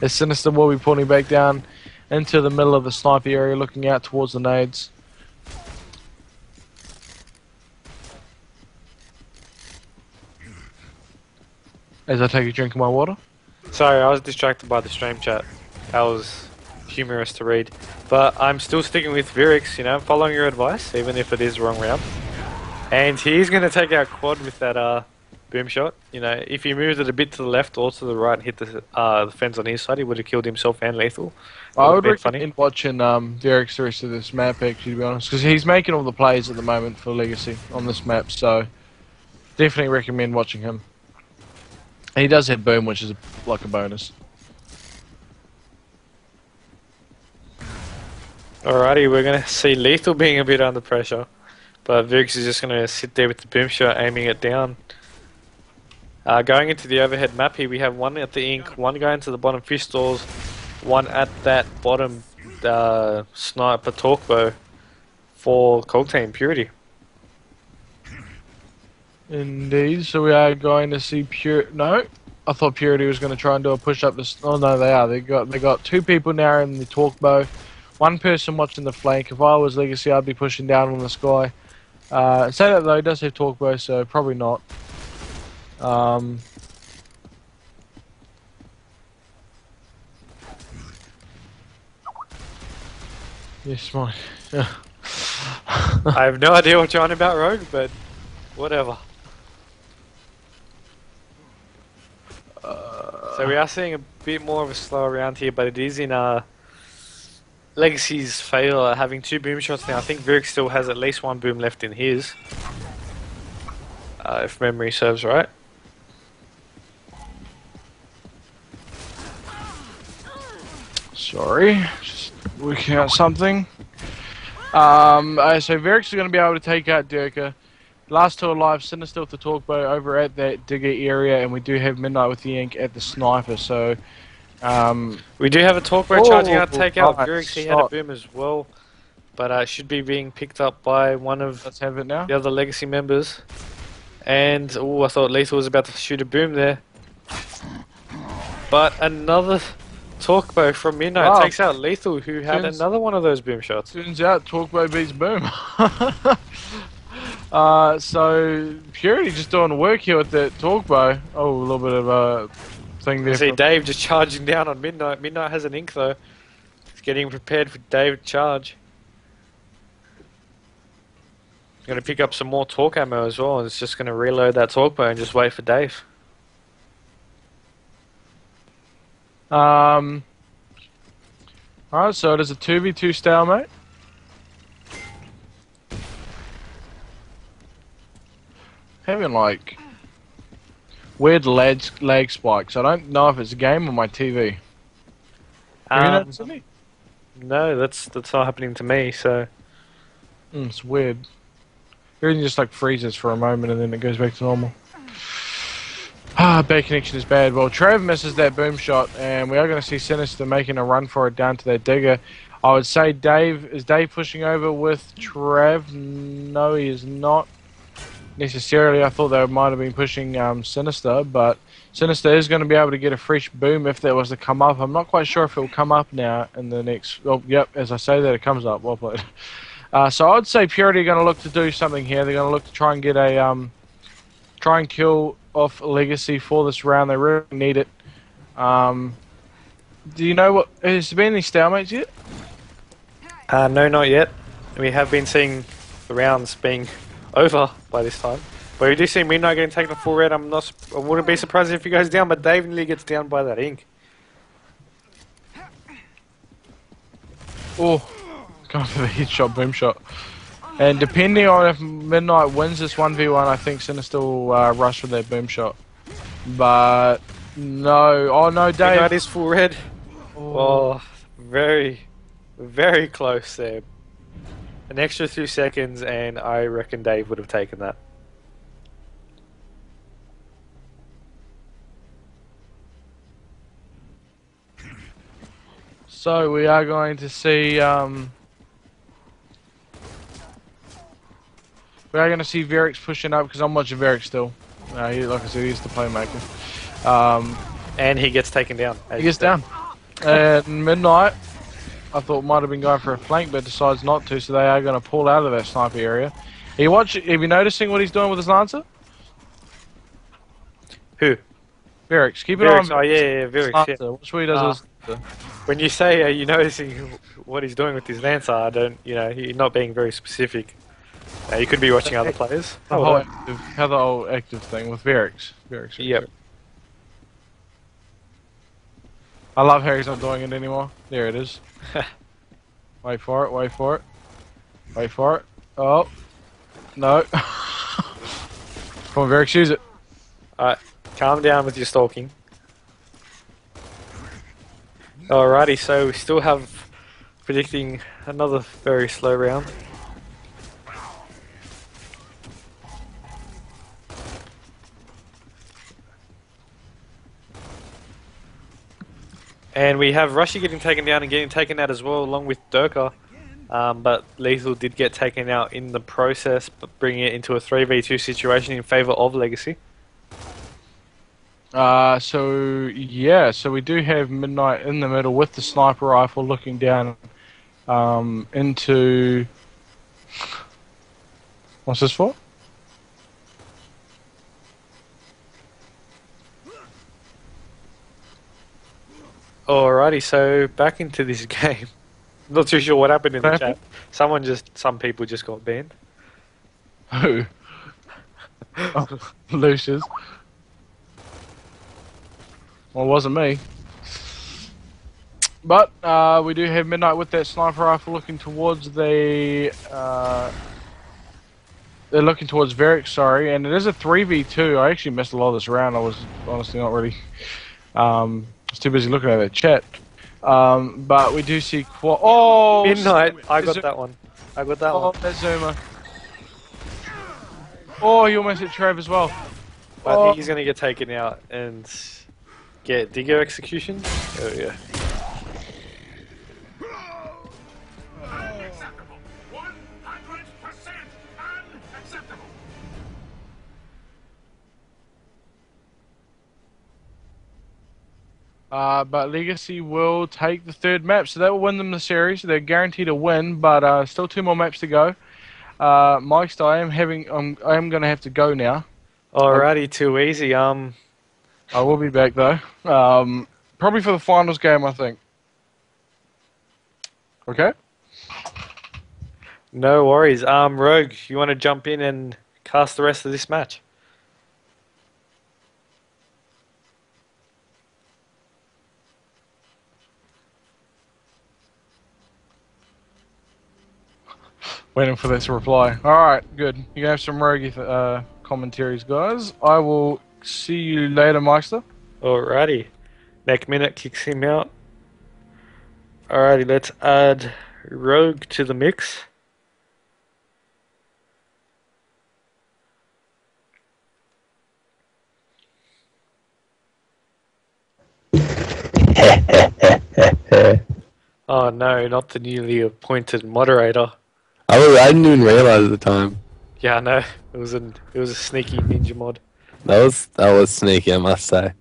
As Sinister will be pulling back down into the middle of the sniper area, looking out towards the nades. As I take a drink of my water. Sorry, I was distracted by the stream chat. That was humorous to read. But I'm still sticking with Verix, following your advice, even if it is wrong round. And he's going to take out Quad with that boom shot. If he moved it a bit to the left or to the right and hit the fence on his side, he would have killed himself and Lethal. I would recommend watching Verix the rest of this map, actually, to be honest, because he's making all the plays at the moment for Legacy on this map, so definitely recommend watching him. And he does have boom, which is like a bonus. Alrighty, we're going to see Lethal being a bit under pressure. But Verix is just going to sit there with the boom shot, aiming it down. Going into the overhead map here, we have one at the ink, one going to the bottom fish stalls, one at that bottom sniper torque bow for Coltane Purity. Indeed, so we are going to see No, I thought Purity was going to try and do a push up the. Oh no, they are. They got two people now in the torque bow, one person watching the flank. If I was Legacy, I'd be pushing down on the sky. Say that though, it does have torque bow, so probably not. Yes, mine. I have no idea what you're on about, Rogue, but whatever. So we are seeing a bit more of a slower round here, but it is in Legacy's favor at having 2 boom shots now. I think Virik still has at least 1 boom left in his, if memory serves right. Sorry, just working out something. So Virik's going to be able to take out Durka. Last 2 alive, Sinister with the torque bow over at that digger area, and we do have Midnight with the ink at the sniper. So we do have a torque bow charging out to take out right, Virik. He had a boom as well, but should be being picked up by one of let's have it now. The other Legacy members. And I thought Lethal was about to shoot a boom there, but another torque bow from Midnight takes out Lethal, who had another one of those boom shots. Turns out torque bow beats boom. So Purity just doing work here with that torque bow. Oh, a little bit of a thing there. See Dave just charging down on Midnight. Midnight has an ink though. He's getting prepared for Dave to charge. He's going to pick up some more torque ammo as well, and it's just going to reload that torque bow and just wait for Dave. Alright, so it is a 2v2 stalemate. Having like weird lag spikes. I don't know if it's a game or my TV. No, that's not happening to me. So it's weird. Everything just like freezes for a moment and then it goes back to normal. Bad connection is bad. Well, Trav misses that boom shot, and we are going to see Sinister making a run for it down to that digger. I would say is Dave pushing over with Trav? No, he is not necessarily. I thought they might have been pushing Sinister, but Sinister is going to be able to get a fresh boom if that was to come up. I'm not quite sure if it will come up now in the next. Oh, yep, as I say that, it comes up. Well played. So I'd say Purity are going to look to do something here. They're going to look to try and get a try and kill off Legacy for this round. They really need it. Do you know what? Has there been any stalemates yet? No, not yet. We have been seeing the rounds being over by this time. But we do see Midnight getting taken full red. I wouldn't be surprised if he goes down, but Dave nearly gets down by that ink. Oh, going for the headshot, boom shot. And depending on if Midnight wins this 1v1, I think Sinister will rush with that boom shot. But no, oh no, Dave. Midnight is full red. Oh, very, very close there. An extra 2 seconds, and I reckon Dave would have taken that. So we are going to see. We are going to see Virik's pushing up because I'm watching Virik still. Like I said, he's the playmaker. And he gets taken down. He gets down. And Midnight, I thought might have been going for a flank, but decides not to, so they are going to pull out of that sniper area. Have you noticing what he's doing with his lancer? Who? Virik's. Keep it on. Oh yeah, Virik's. Yeah. Watch what he does. When you say you noticing what he's doing with his lancer, I don't. You're not being very specific. You could be watching other players. The whole active thing with Virik's. Yep. I love how he's not doing it anymore. There it is. Wait for it, wait for it. Wait for it. Oh. No. Come on, Virik's, use it. Alright, calm down with your stalking. Alrighty, so we still have predicting another very slow round. And we have Rushy getting taken down and getting taken out as well, along with Durka. But Lethal did get taken out in the process, but bringing it into a 3v2 situation in favour of Legacy. So we do have Midnight in the middle with the sniper rifle looking down into... What's this for? Alrighty, so back into this game. Not too sure what happened in the chat. Some people just got banned. Who? Oh, Lucius. Well, it wasn't me. But we do have Midnight with that sniper rifle looking towards the... they're looking towards Varric, sorry, and it is a 3v2. I actually missed a lot of this round. I was honestly not really... I was too busy looking at that chat. But we do see... Oh! Midnight! I got that one. I got that one. Oh, that Zoomer. Oh, he almost hit Trav as well. But I think he's going to get taken out and get Digger execution. Oh, yeah. Unacceptable. 100% unacceptable. But Legacy will take the third map, so that will win them the series. They're guaranteed a win, but still 2 more maps to go. Mike, I am going to have to go now. Alrighty, too easy. I will be back though. Probably for the finals game, I think. Okay. No worries. Rogue, you want to jump in and cast the rest of this match? Waiting for this reply. Alright, good. You have some rogue commentaries, guys. I will see you later, Meister. Alrighty. Next minute kicks him out. Alrighty, let's add Rogue to the mix. Oh no, not the newly appointed moderator. I didn't even realize at the time. Yeah, I know. It was a sneaky ninja mod. That was sneaky, I must say.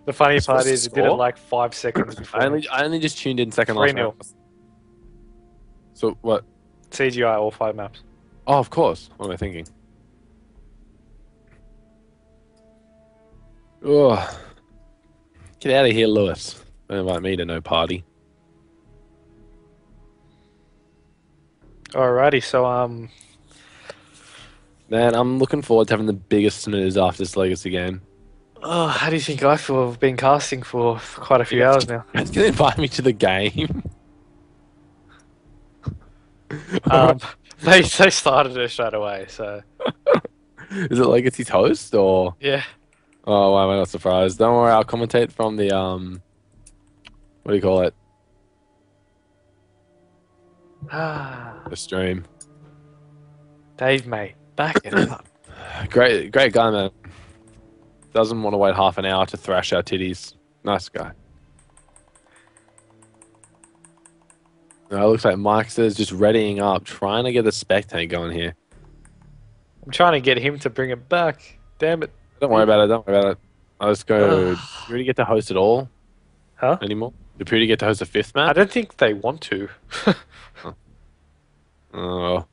The funny part is it did it like 5 seconds before. I only just tuned in second last 3-0. round. So what? CGI all 5 maps. Oh, of course. What am I thinking? Oh, get out of here, Lewis. Don't invite me to no party. Alrighty, so man, I'm looking forward to having the biggest snooze after this Legacy game. oh, how do you think I feel? I've been casting for quite a few hours now. It's gonna invite me to the game. They started it straight away, so Is it Legacy's host or? yeah. Oh, why am I not surprised? Don't worry, I'll commentate from the what do you call it? The stream. Dave, mate, back it up. Great guy, man. Doesn't want to wait half an hour to thrash our titties. Nice guy. It looks like Mike's is just readying up, trying to get the spectate going here. I'm trying to get him to bring it back. Damn it. Don't worry about it. Don't worry about it. I'll just go. Do you really get to host it all? Huh? Anymore? Do Pooty get to host a 5th I map? don't think they want to. Oh.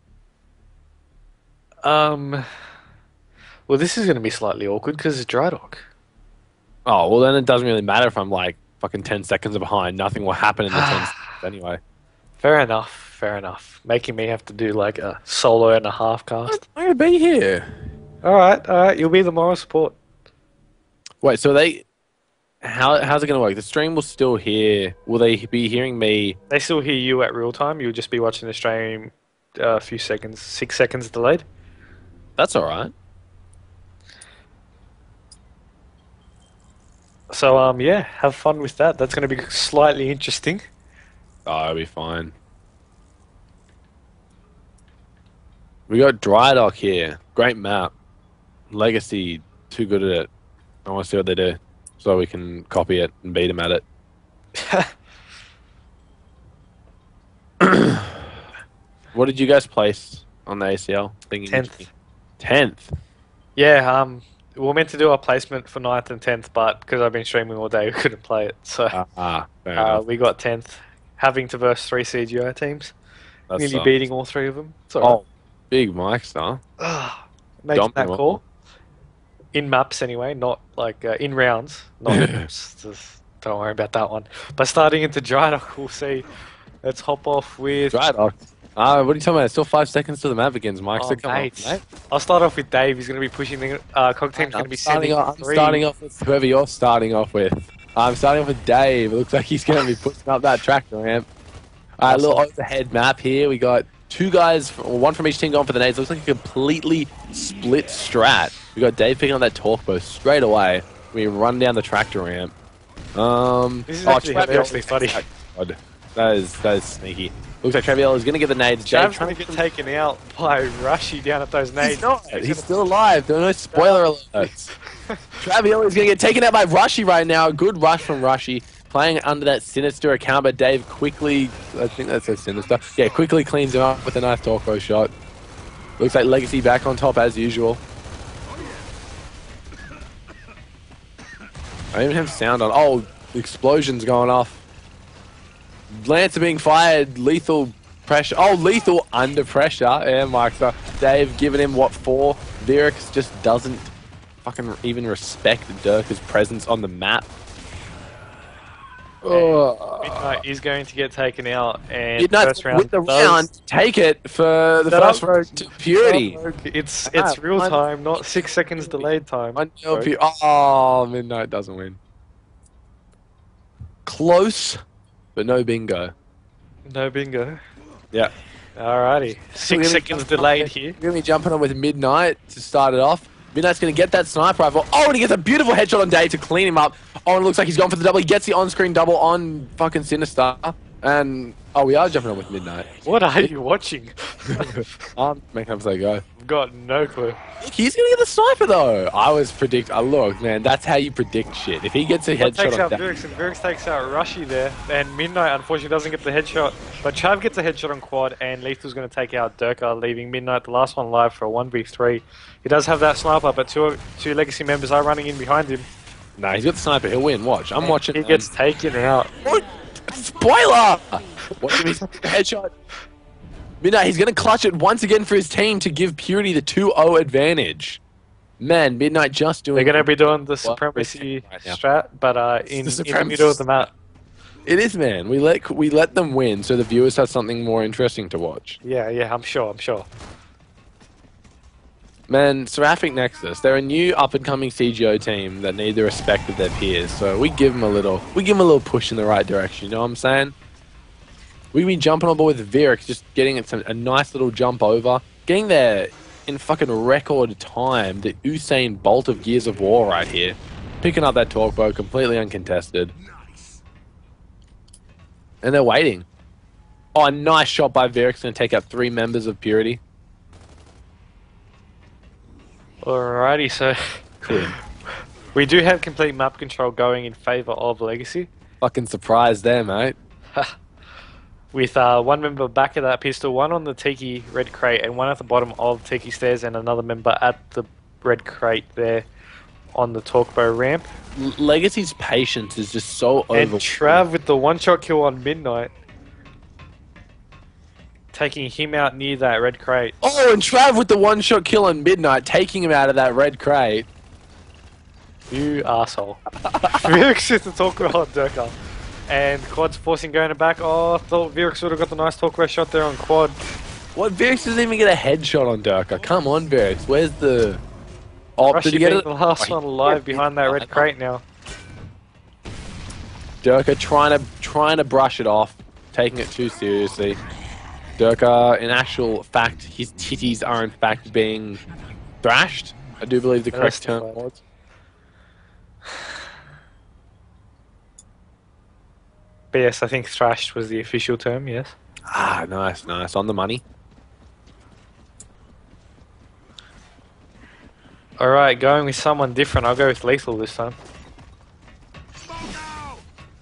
Well, this is going to be slightly awkward because it's dry dock. Oh, well then it doesn't really matter if I'm like fucking 10 seconds behind. Nothing will happen in the 10 seconds anyway. Fair enough. Fair enough. Making me have to do like a solo and a half cast. I'm gonna be here. Alright. You'll be the moral support. Wait, so how's it gonna work? The stream will still hear. Will they be hearing me? They still hear you at real time. You'll just be watching the stream a few seconds, 6 seconds delayed. That's all right. So yeah, have fun with that. That's going to be slightly interesting. Oh, it'll be fine. We got Dry Dock here. Great map. Legacy, too good at it. I want to see what they do, so we can copy it and beat them at it. What did you guys place on the ACL? 10th. 10th. Yeah, we were meant to do our placement for 9th and 10th, but because I've been streaming all day, we couldn't play it. So Fair enough. we got 10th, having to verse 3 CGI teams. That Nearly sucks. beating all 3 of them. Oh, big Mike star. Making that Dominant. call. In maps anyway, not like in rounds. Not in maps. Just don't worry about that one. But starting into Drydock, we'll see. Let's hop off with... Drydock. What are you talking about? It's still 5 seconds to the map begins, Mike. Oh, So come on, mate. mate. I'll start off with Dave. He's going to be pushing the... Cog team's going to be sending I'm 3. starting off with whoever you're starting off with. I'm starting off with Dave. It looks like he's going to be pushing up that tractor ramp. Alright, little overhead map here. We got 2 guys, one from each team going for the nades. Looks like a completely split strat. We got Dave picking up that torque bow straight away. We run down the tractor ramp. This is actually hilariously funny. God. That is sneaky. Looks like Traviel is going to get the nades. Jav's trying to get taken out by Rushy down at those nades. He's not. He's still alive. There are no spoiler alerts. Traviel is going to get taken out by Rushy right now. Good rush from Rushy. Playing under that Sinister account, but Dave quickly, I think that's a Sinister. Yeah, quickly cleans him up with a nice torque shot. Looks like Legacy back on top as usual. I don't even have sound on. Oh, the explosion's going off. Lancer being fired. Lethal pressure. Oh, lethal under pressure. Yeah, Mike. So Dave giving him what for? Virix just doesn't fucking even respect Durka's presence on the map. Midnight is going to get taken out, and Midnight first round with the round, take it for the first round to Purity. It's real time, not 6 seconds delayed time. Oh, Midnight doesn't win. Close, but no bingo. No bingo. Yeah. Alrighty. 6 seconds delayed here. We're going to be jumping on with Midnight to start it off. Midnight's going to get that sniper rifle. Oh, and he gets a beautiful headshot on Dave to clean him up. Oh, and it looks like he's gone for the double. He gets the on-screen double on fucking Sinister. And, oh, we are jumping on with Midnight. What are you watching? I'm making up as I go. I've got no clue. He's going to get the sniper, though. I was look, man, that's how you predict shit. If he gets a headshot takes on out Dave... Virix, and Virix takes out Rushy there. And Midnight, unfortunately, doesn't get the headshot. But Chav gets a headshot on quad, and Lethal's going to take out Durka, leaving Midnight the last one live for a 1v3. He does have that sniper, but two Legacy members are running in behind him. No, he's got the sniper. He'll win. Watch. I'm watching. He gets taken out. What? Spoiler! Watch him. He's headshot. Midnight, he's going to clutch it once again for his team to give Purity the 2-0 advantage. Man, Midnight just doing... They're going to be doing the Supremacy strat, but in the middle of the map. It is, man. We let them win so the viewers have something more interesting to watch. Yeah, I'm sure. Man, Seraphic Nexus, they're a new up-and-coming CGO team that need the respect of their peers, so we give them a little push in the right direction, you know what I'm saying? We've been jumping on board with Virix, just getting a nice little jump over, getting there in fucking record time, the Usain Bolt of Gears of War right here. Picking up that torque bow, completely uncontested. And they're waiting. Oh, a nice shot by Virix, going to take out 3 members of Purity. Alrighty, so Cool. we do have complete map control going in favor of Legacy. Fucking surprise there, mate. With 1 member back of that pistol, 1 on the Tiki red crate, and 1 at the bottom of Tiki stairs, and another member at the red crate there on the torque bow ramp. Legacy's patience is just so And over. Trav with the 1-shot kill on Midnight, taking him out near that red crate. Oh, and Trav with the 1-shot kill on Midnight, taking him out of that red crate. You arsehole. Virix with the torque bow on Durka. And Quad's forcing going back. Oh, I thought Virix would have got the nice torque bow shot there on Quad. What? Virix doesn't even get a headshot on Durka. Come on, Virix. Where's the... Oh, Rushy did he get being it? the last one alive behind that red crate now. Durka trying to brush it off, taking it too seriously. Durka, in actual fact, his titties are in fact being thrashed. I do believe the correct term was. But yes, I think thrashed was the official term, yes. Ah, nice. On the money. Alright, going with someone different. I'll go with Lethal this time.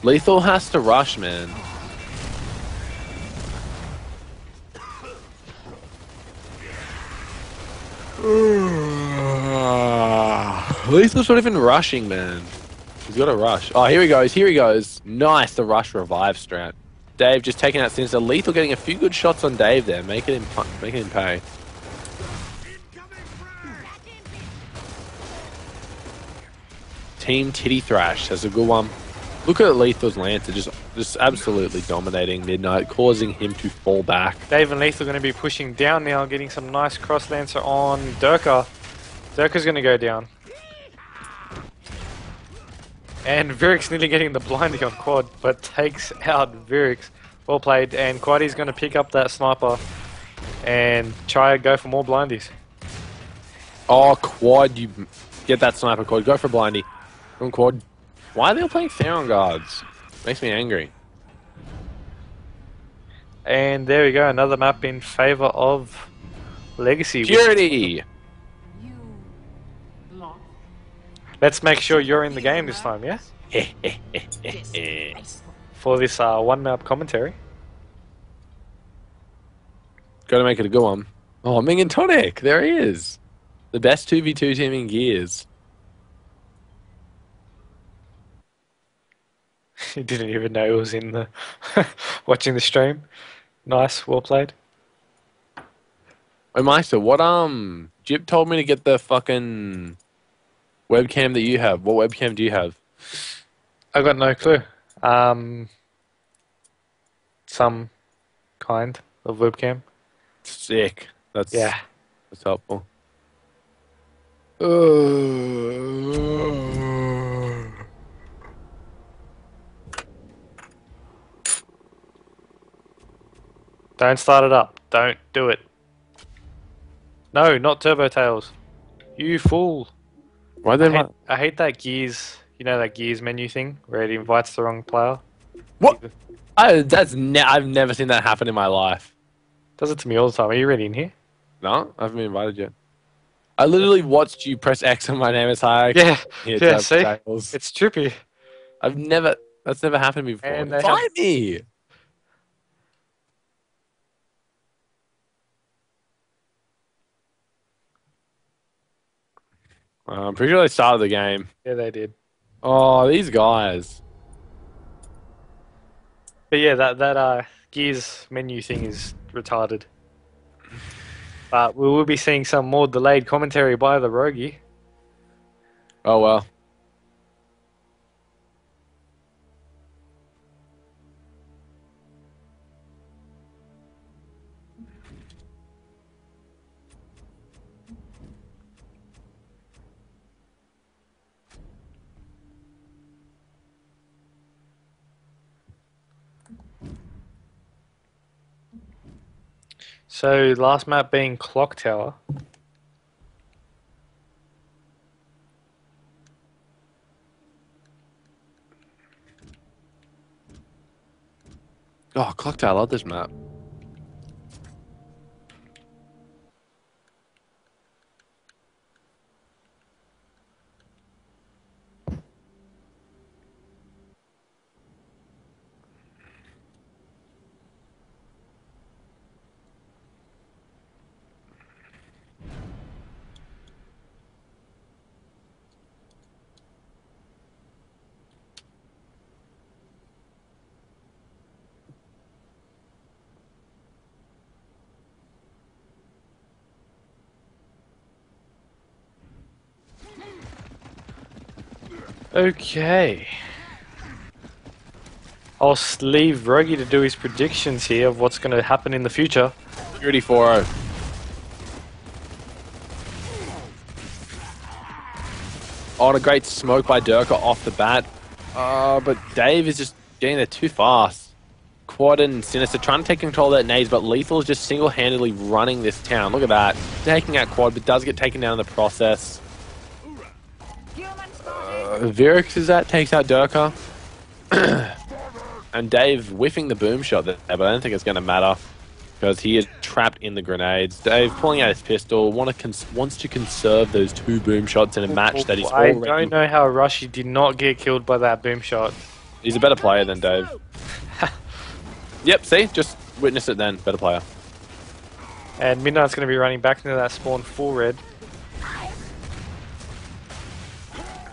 Lethal has to rush, man. Lethal's not even rushing, man. He's got to rush. Oh, here he goes. Here he goes. Nice, the rush revive strat. Dave just taking out Sinister. Lethal getting a few good shots on Dave there, making him pay. Team Titty Thrash has a good one. Look at Lethal's Lancer, just absolutely dominating Midnight, causing him to fall back. Dave and Lethal going to be pushing down now, getting some nice cross Lancer on Durka. Durka's going to go down. And Virix nearly getting the blindy on Quad, but takes out Virix. Well played, and Quaddy's going to pick up that sniper and try to go for more blindies. Oh, Quad, you get that sniper, Quad. Go for blindy. From Quad. Why are they all playing Theron guards? Makes me angry. And there we go, another map in favor of Legacy. Purity! Let's make sure you're in the game this time, yeah? For this one map commentary. Gotta make it a good one. Oh, Ming and Tonic, there he is. The best 2v2 team in Gears. He didn't even know he was in the watching the stream. Nice, well played. Oh, Meister, what Jip told me to get the fucking webcam that you have. What webcam do you have? I got no clue. Some kind of webcam. Sick. That's helpful. Don't start it up. Don't do it. No, not Turbo Tails. You fool. Why they? I hate that Gears. You know that Gears menu thing where it invites the wrong player. What? I've never seen that happen in my life. Does it to me all the time. Are you ready in here? No, I haven't been invited yet. I literally watched you press X and my name is high. Yeah, see? Tails. It's trippy. That's never happened before. And Invite me! I'm pretty sure they started the game. Yeah, they did. Oh, these guys. But yeah, that Gears menu thing is retarded. But we will be seeing some more delayed commentary by the Rogie. Oh well. So last map being Clock Tower. Oh, Clock Tower, I love this map. Okay. I'll leave Rogie to do his predictions here of what's going to happen in the future. Purity 4-0. Oh, and a great smoke by Durka off the bat. But Dave is just getting there too fast. Quad and Sinister trying to take control of that nades, but Lethal is just single-handedly running this town. Look at that. Taking out Quad, but does get taken down in the process. Virix is that, takes out Durka. And Dave whiffing the boom shot there, but I don't think it's going to matter because he is trapped in the grenades. Dave pulling out his pistol, wants to conserve those 2 boom shots in a match that is already... I don't know how Rushy did not get killed by that boom shot. He's a better player than Dave. Yep, see? Just witness it then. Better player. And Midnight's going to be running back into that spawn full red.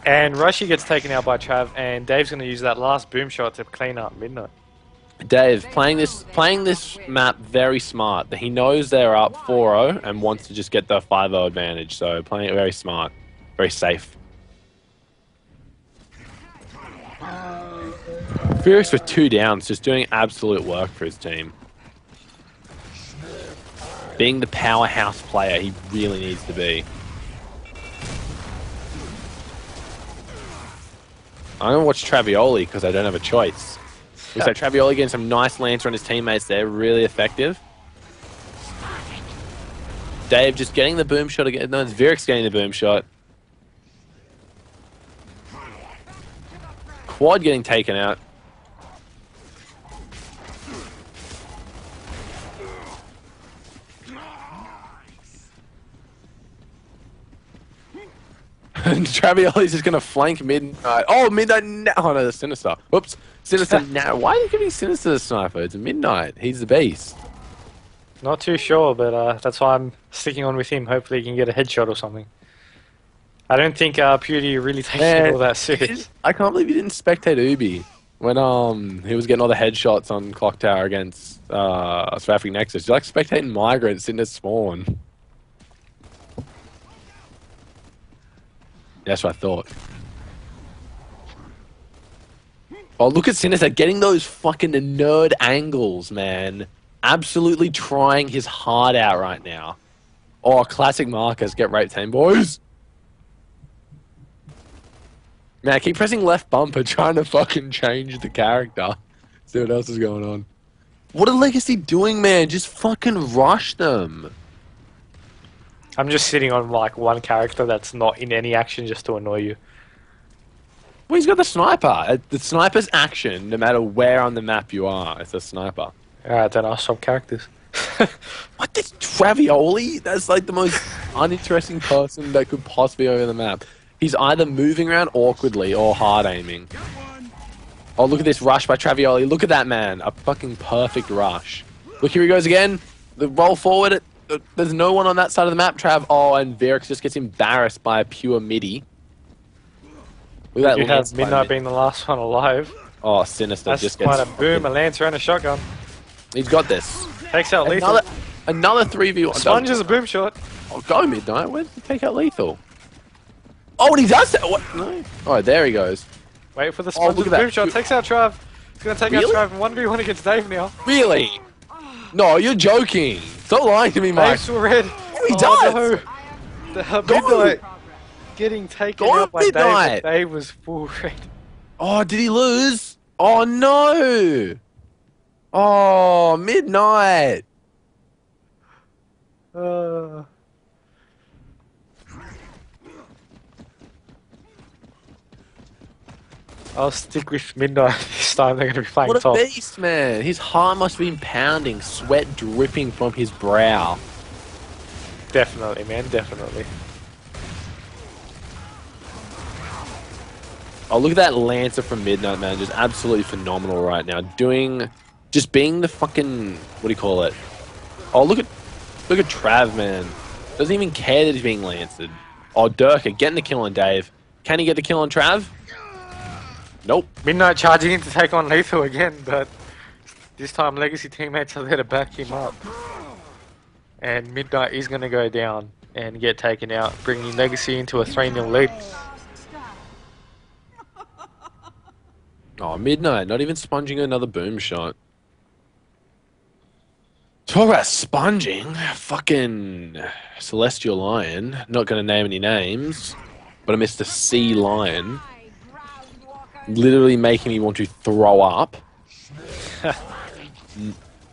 And Rushy gets taken out by Trav, and Dave's going to use that last boom shot to clean up Midnight. Dave, playing this map very smart. He knows they're up 4-0 and wants to just get the 5-0 advantage. So playing it very smart, very safe. Felix with 2 downs, just doing absolute work for his team. Being the powerhouse player he really needs to be. I'm going to watch Travioli because I don't have a choice. Looks like Travioli getting some nice Lancer on his teammates there, really effective. Dave just getting the boom shot again. No, it's Virix getting the boom shot. Quad getting taken out. And Travioli's just going to flank Midnight. Oh, Midnight now. Oh, no, that's Sinister. Whoops. Sinister now. Why are you giving Sinister the sniper? It's Midnight. He's the beast. Not too sure, but that's why I'm sticking on with him. Hopefully he can get a headshot or something. I don't think Pewdie really takes it all that serious. I can't believe you didn't spectate Ubi when he was getting all the headshots on Clock Tower against Traffic Nexus. You're like spectating Migrant sitting at spawn. That's what I thought. Oh, look at Sinister getting those fucking nerd angles, man. Absolutely trying his heart out right now. Oh, classic Marcus. Get raped, team boys. Man, I keep pressing left bumper trying to fucking change the character. See what else is going on. What are Legacy doing, man? Just fucking rush them. I'm just sitting on like one character that's not in any action just to annoy you. Well, he's got the sniper. The sniper's action, no matter where on the map you are, it's a sniper. Alright, then I'll swap characters. What, this Travioli? That's like the most uninteresting person that could possibly be over the map. He's either moving around awkwardly or hard aiming. Oh, look at this rush by Travioli. Look at that, man. A fucking perfect rush. Look, here he goes again. The roll forward. There's no one on that side of the map, Trav. Oh, and Virix just gets embarrassed by a pure midi. Look at that. You have Midnight being the last one alive. Oh, Sinister That's just quite gets... a boom, a Lancer and a shotgun. He's got this. Takes out Lethal. Another 3v1. Sponge is a boom shot. Oh, go Midnight. Where did he take out Lethal? Oh, and he does that. What? No. Oh, there he goes. Wait for the Sponge with the boom shot. Takes out Trav. He's going to take out Trav in 1v1 against Dave now. Really? No, you're joking. Stop lying to me, mate. Dave's still red. Oh, he does. No. The Midnight getting taken out by Dave. Dave was full red. Oh, did he lose? Oh, no. Oh, Midnight. I'll stick with Midnight this time. They're going to be playing top. What a beast, man. His heart must have been pounding, sweat dripping from his brow. Definitely, man. Definitely. Oh, look at that Lancer from Midnight, man. Just absolutely phenomenal right now. Just being the fucking... What do you call it? Oh, look at Trav, man. Doesn't even care that he's being Lancered. Oh, Durka getting the kill on Dave. Can he get the kill on Trav? Nope. Midnight charging in to take on Lethal again, but this time Legacy teammates are there to back him up. And Midnight is going to go down and get taken out, bringing Legacy into a 3-0 lead. Oh, Midnight, not even sponging another boom shot. Talk about sponging. Fucking Celestial Lion. Not going to name any names, but I missed a Sea Lion. Literally making me want to throw up.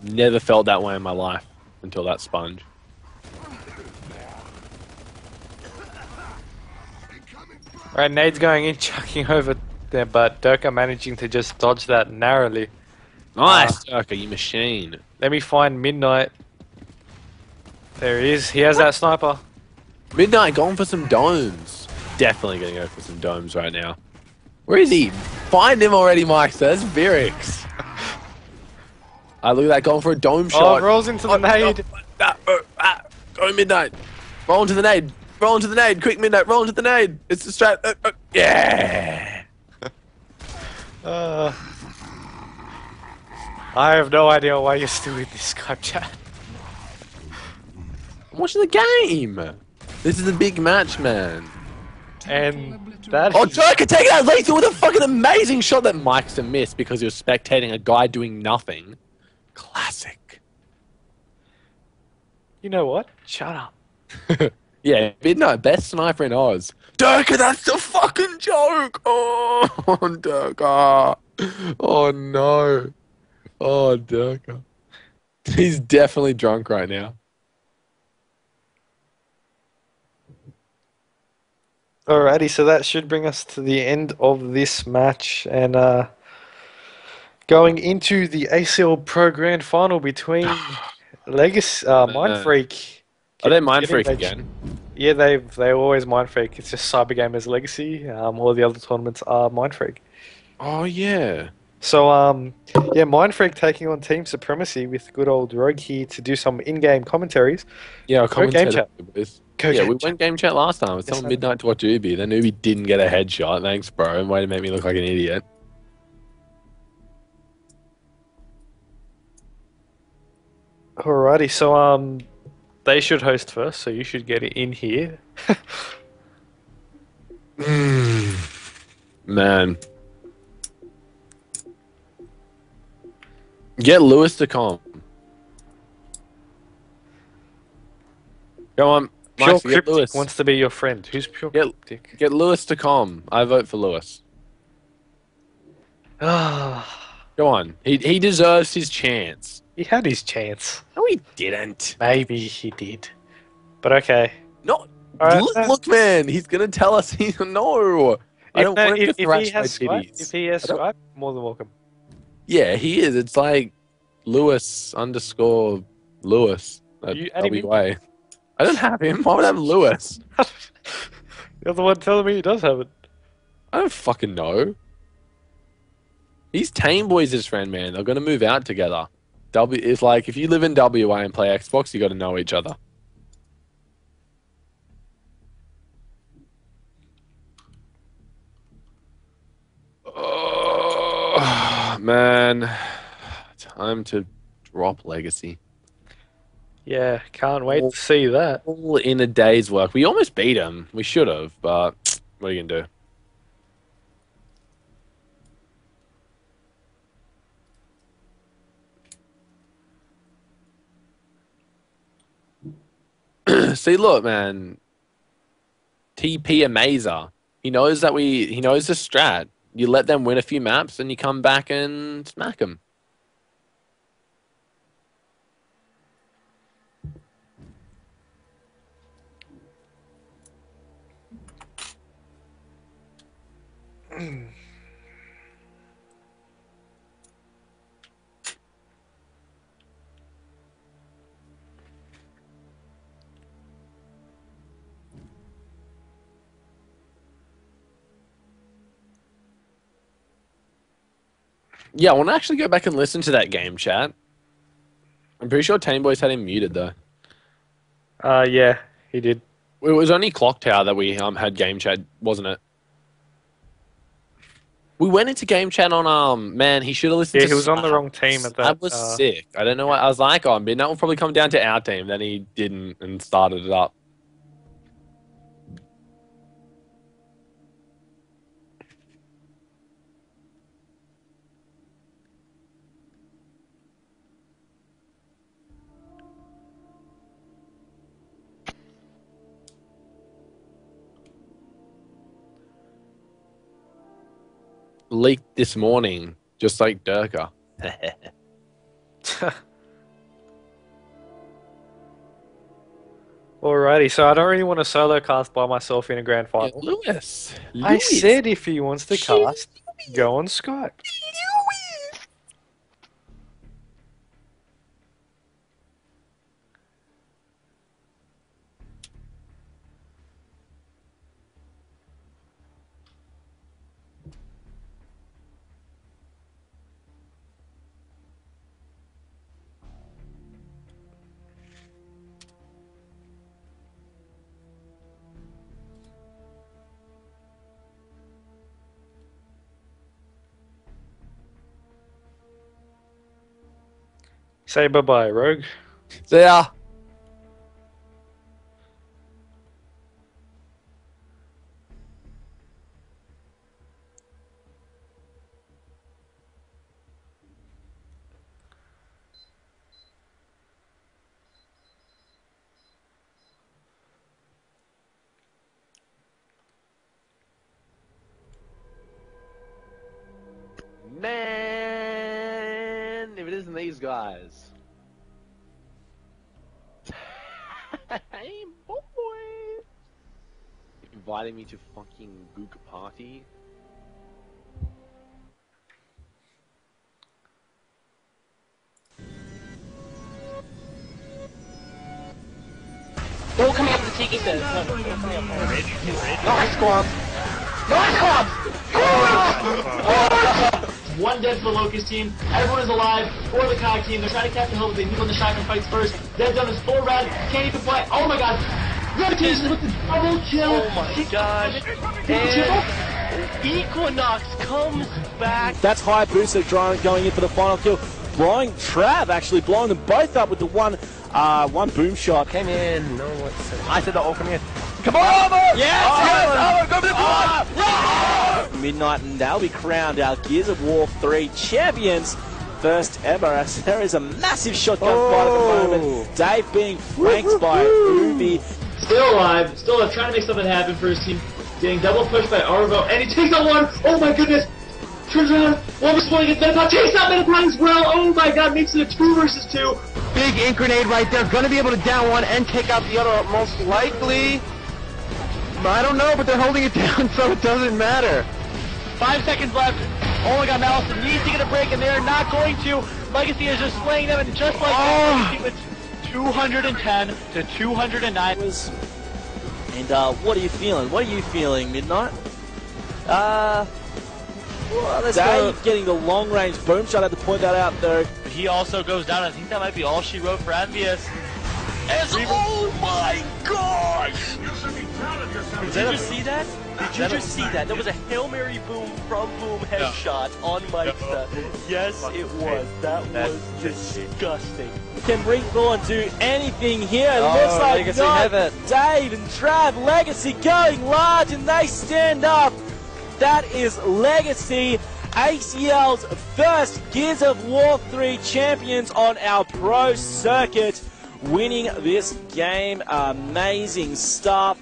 Never felt that way in my life until that sponge. Alright, Nade's going in, chucking over there, but Durka managing to just dodge that narrowly. Nice, Durka, you machine. Let me find Midnight. There he is. He has that sniper. Midnight going for some domes. Definitely going to go for some domes right now. Where is he? Find him already, Mike. That's Virix. Look at that, going for a dome shot. Rolls into the nade. Go midnight. Roll into the nade. Roll into the nade. Quick midnight. Roll into the nade. It's the strat. Yeah. I have no idea why you're still in this Skype chat. I'm watching the game. This is a big match, man. And that. Oh, Joker taking out lethal with a fucking amazing shot that Mike's a miss because you're spectating a guy doing nothing. Classic. You know what? Shut up. Yeah, midnight, best sniper in Oz. Durka, that's the fucking joke! Oh, Durka. Oh, no. Oh, Durka. He's definitely drunk right now. Alrighty, so that should bring us to the end of this match. And going into the ACL Pro Grand Final between Legacy, Mind Freak. Are they Mind Freak again? Yeah, they always Mind Freak. It's just Cyber Gamers Legacy. All the other tournaments are Mind Freak. Oh yeah. So yeah, Mind Freak taking on Team Supremacy with good old Rogue here to do some in-game commentaries. Yeah, I'll commentate game chat. We went game chat last time. I was telling Midnight to watch Ubi. Then Ubi didn't get a headshot. Thanks, bro. And way to make me look like an idiot. Alrighty, so they should host first, so you should get it in here. Man. Get Lewis to come. Go on. Pure Max, get Cryptic Lewis. wants to be your friend. Who's Pure Cryptic? Get Lewis to come. I vote for Lewis. Go on. He deserves his chance. He had his chance. No, he didn't. Maybe he did. But okay. No. Right, Look, man. He's going to tell us he's... No. I don't want him to thrash my titties. If he has Skype, more than welcome. Yeah, he is. It's like Lewis _ Lewis. WA. I don't have him. Why would I have Lewis? You're the one telling me he does have it. I don't fucking know. He's Tame Boys' friend, man. They're going to move out together. It's like, if you live in WA and play Xbox, you got to know each other. Oh, man. Time to drop Legacy. Yeah, can't wait to see that. All in a day's work. We almost beat him. We should have, but what are you going to do? See, look, man. TP Amazer. He knows that he knows the strat. You let them win a few maps, and you come back and smack them. Yeah, I want to actually go back and listen to that game chat. I'm pretty sure Tame Boys had him muted, though. Yeah, he did. It was only Clock Tower that we had game chat, wasn't it? We went into game chat on, man, he should have listened to... Yeah, he was on the wrong team at that. That was sick. I don't know why. I was like, oh, Midnight will probably come down to our team. Then he didn't and started it up. Leaked this morning, just like Durka. Alrighty, so I don't really want to solo cast by myself in a grand final. Yeah, Lewis. I said if he wants to cast, go on Skype. Say bye-bye, Rogue. See ya. Man, if it isn't these guys. Hey, boy. Inviting me to fucking Gook party. Don't come up to the tiki set. Nice squad. Nice squad. One dead for the Locust team. Everyone is alive for the Cog team. They're trying to capture the hill, but they move on the shotgun fights first. They've done his full round. Can't even play. Oh my god. Reputation with the double kill. Oh my gosh. And Equinox comes back. That's high booster going in for the final kill. Blowing Trav, actually blowing them both up with the one boom shot. Came in. No, what's it? I said they're all coming in. Come on, Yes! Go to the block! Midnight, and they'll be crowned our Gears of War 3 champions. First ever, as there is a massive shotgun fight at the moment. Dave being flanked by Ubi. Still alive. Still alive. Trying to make something happen for his team. Getting double pushed by Arvo. And he takes out one. Oh my goodness. Turns around. One was pulling against Metaton. Takes out Metaton as well. Oh my god. Makes it a 2 versus 2. Big ink grenade right there. Gonna be able to down one and take out the other most likely. I don't know, but they're holding it down, so it doesn't matter. 5 seconds left. Oh my god, Allison needs to get a break, and they're not going to. Legacy is just slaying them, and just like that, Legacy with 210 to 209. And what are you feeling? What are you feeling, Midnight? Well, Dave getting the long-range boom shot. I had to point that out, though. But he also goes down. I think that might be all she wrote for Envious. Oh my gosh! Did you just see that? Did you just see that? There was a Hail Mary boom from Boom headshot on Mike's. Yes, it was. That was disgusting. Can Ringbull and do anything here? It looks like Legacy not. have it. Dave and Trav, Legacy going large, and they stand up. That is Legacy, ACL's first Gears of War 3 champions on our pro circuit, winning this game. Amazing stuff.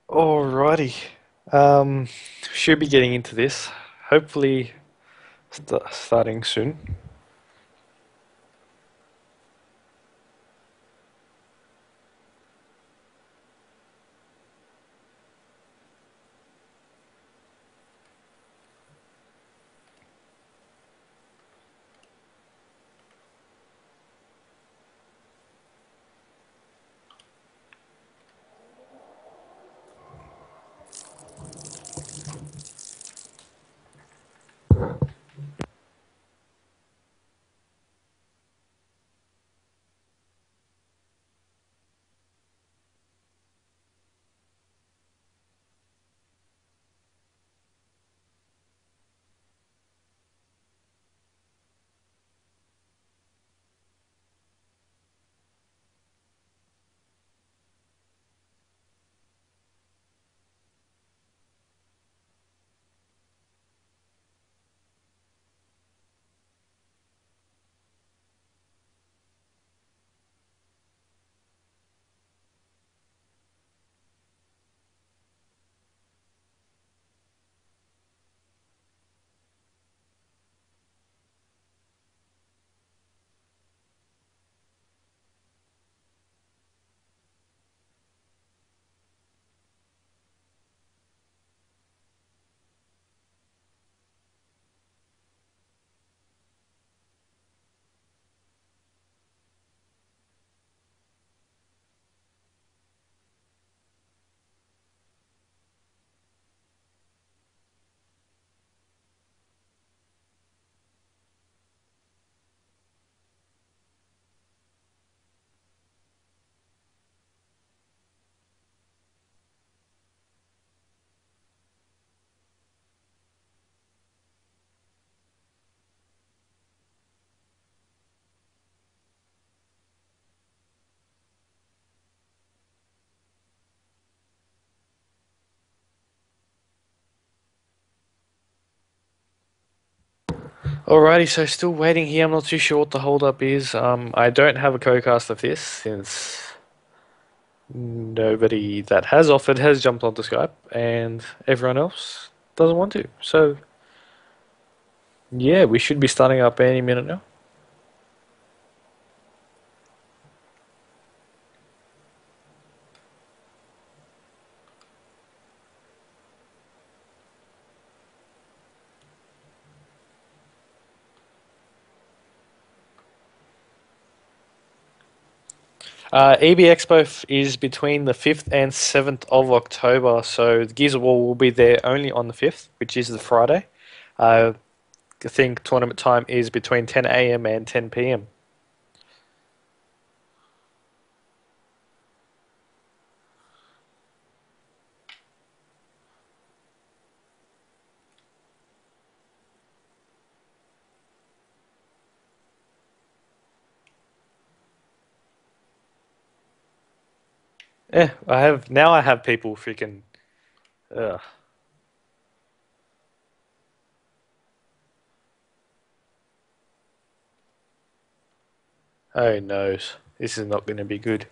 Alrighty. Should be getting into this. Hopefully starting soon. Alrighty, so still waiting here. I'm not too sure what the holdup is. I don't have a co-cast of this since nobody that has offered has jumped onto Skype, and everyone else doesn't want to. So, yeah, we should be starting up any minute now. EB Expo is between the 5th and 7th of October, so the Gears of War will be there only on the 5th, which is the Friday. I think tournament time is between 10 AM and 10 PM. Yeah, I have people freaking. Ugh. Oh no, this is not going to be good.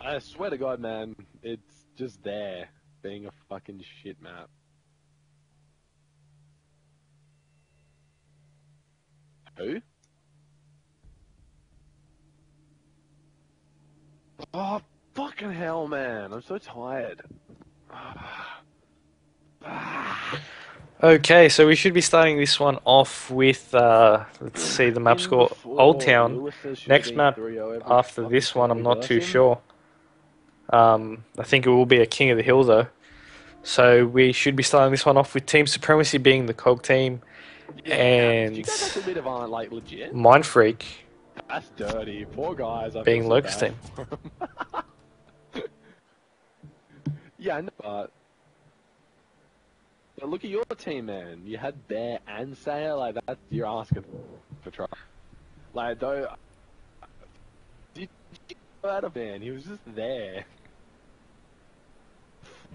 I swear to God, man, it's just there, being a fucking shit map. Who? Oh, fucking hell, man. I'm so tired. Okay, so we should be starting this one off with, let's see the map score, Old Town. Next map after this one, I'm not too sure. I think it will be a King of the Hill though. So we should be starting this one off with Team Supremacy being the COG team, and you guys have a bit of like legit? Mind Freak That's dirty. Poor guys. I being feel so Locust bad team. for 'em. Yeah, I know, but look at your team, man. You had Bear and Sayer. Like that, you're asking for trouble. Like though, did you go out of man? He was just there.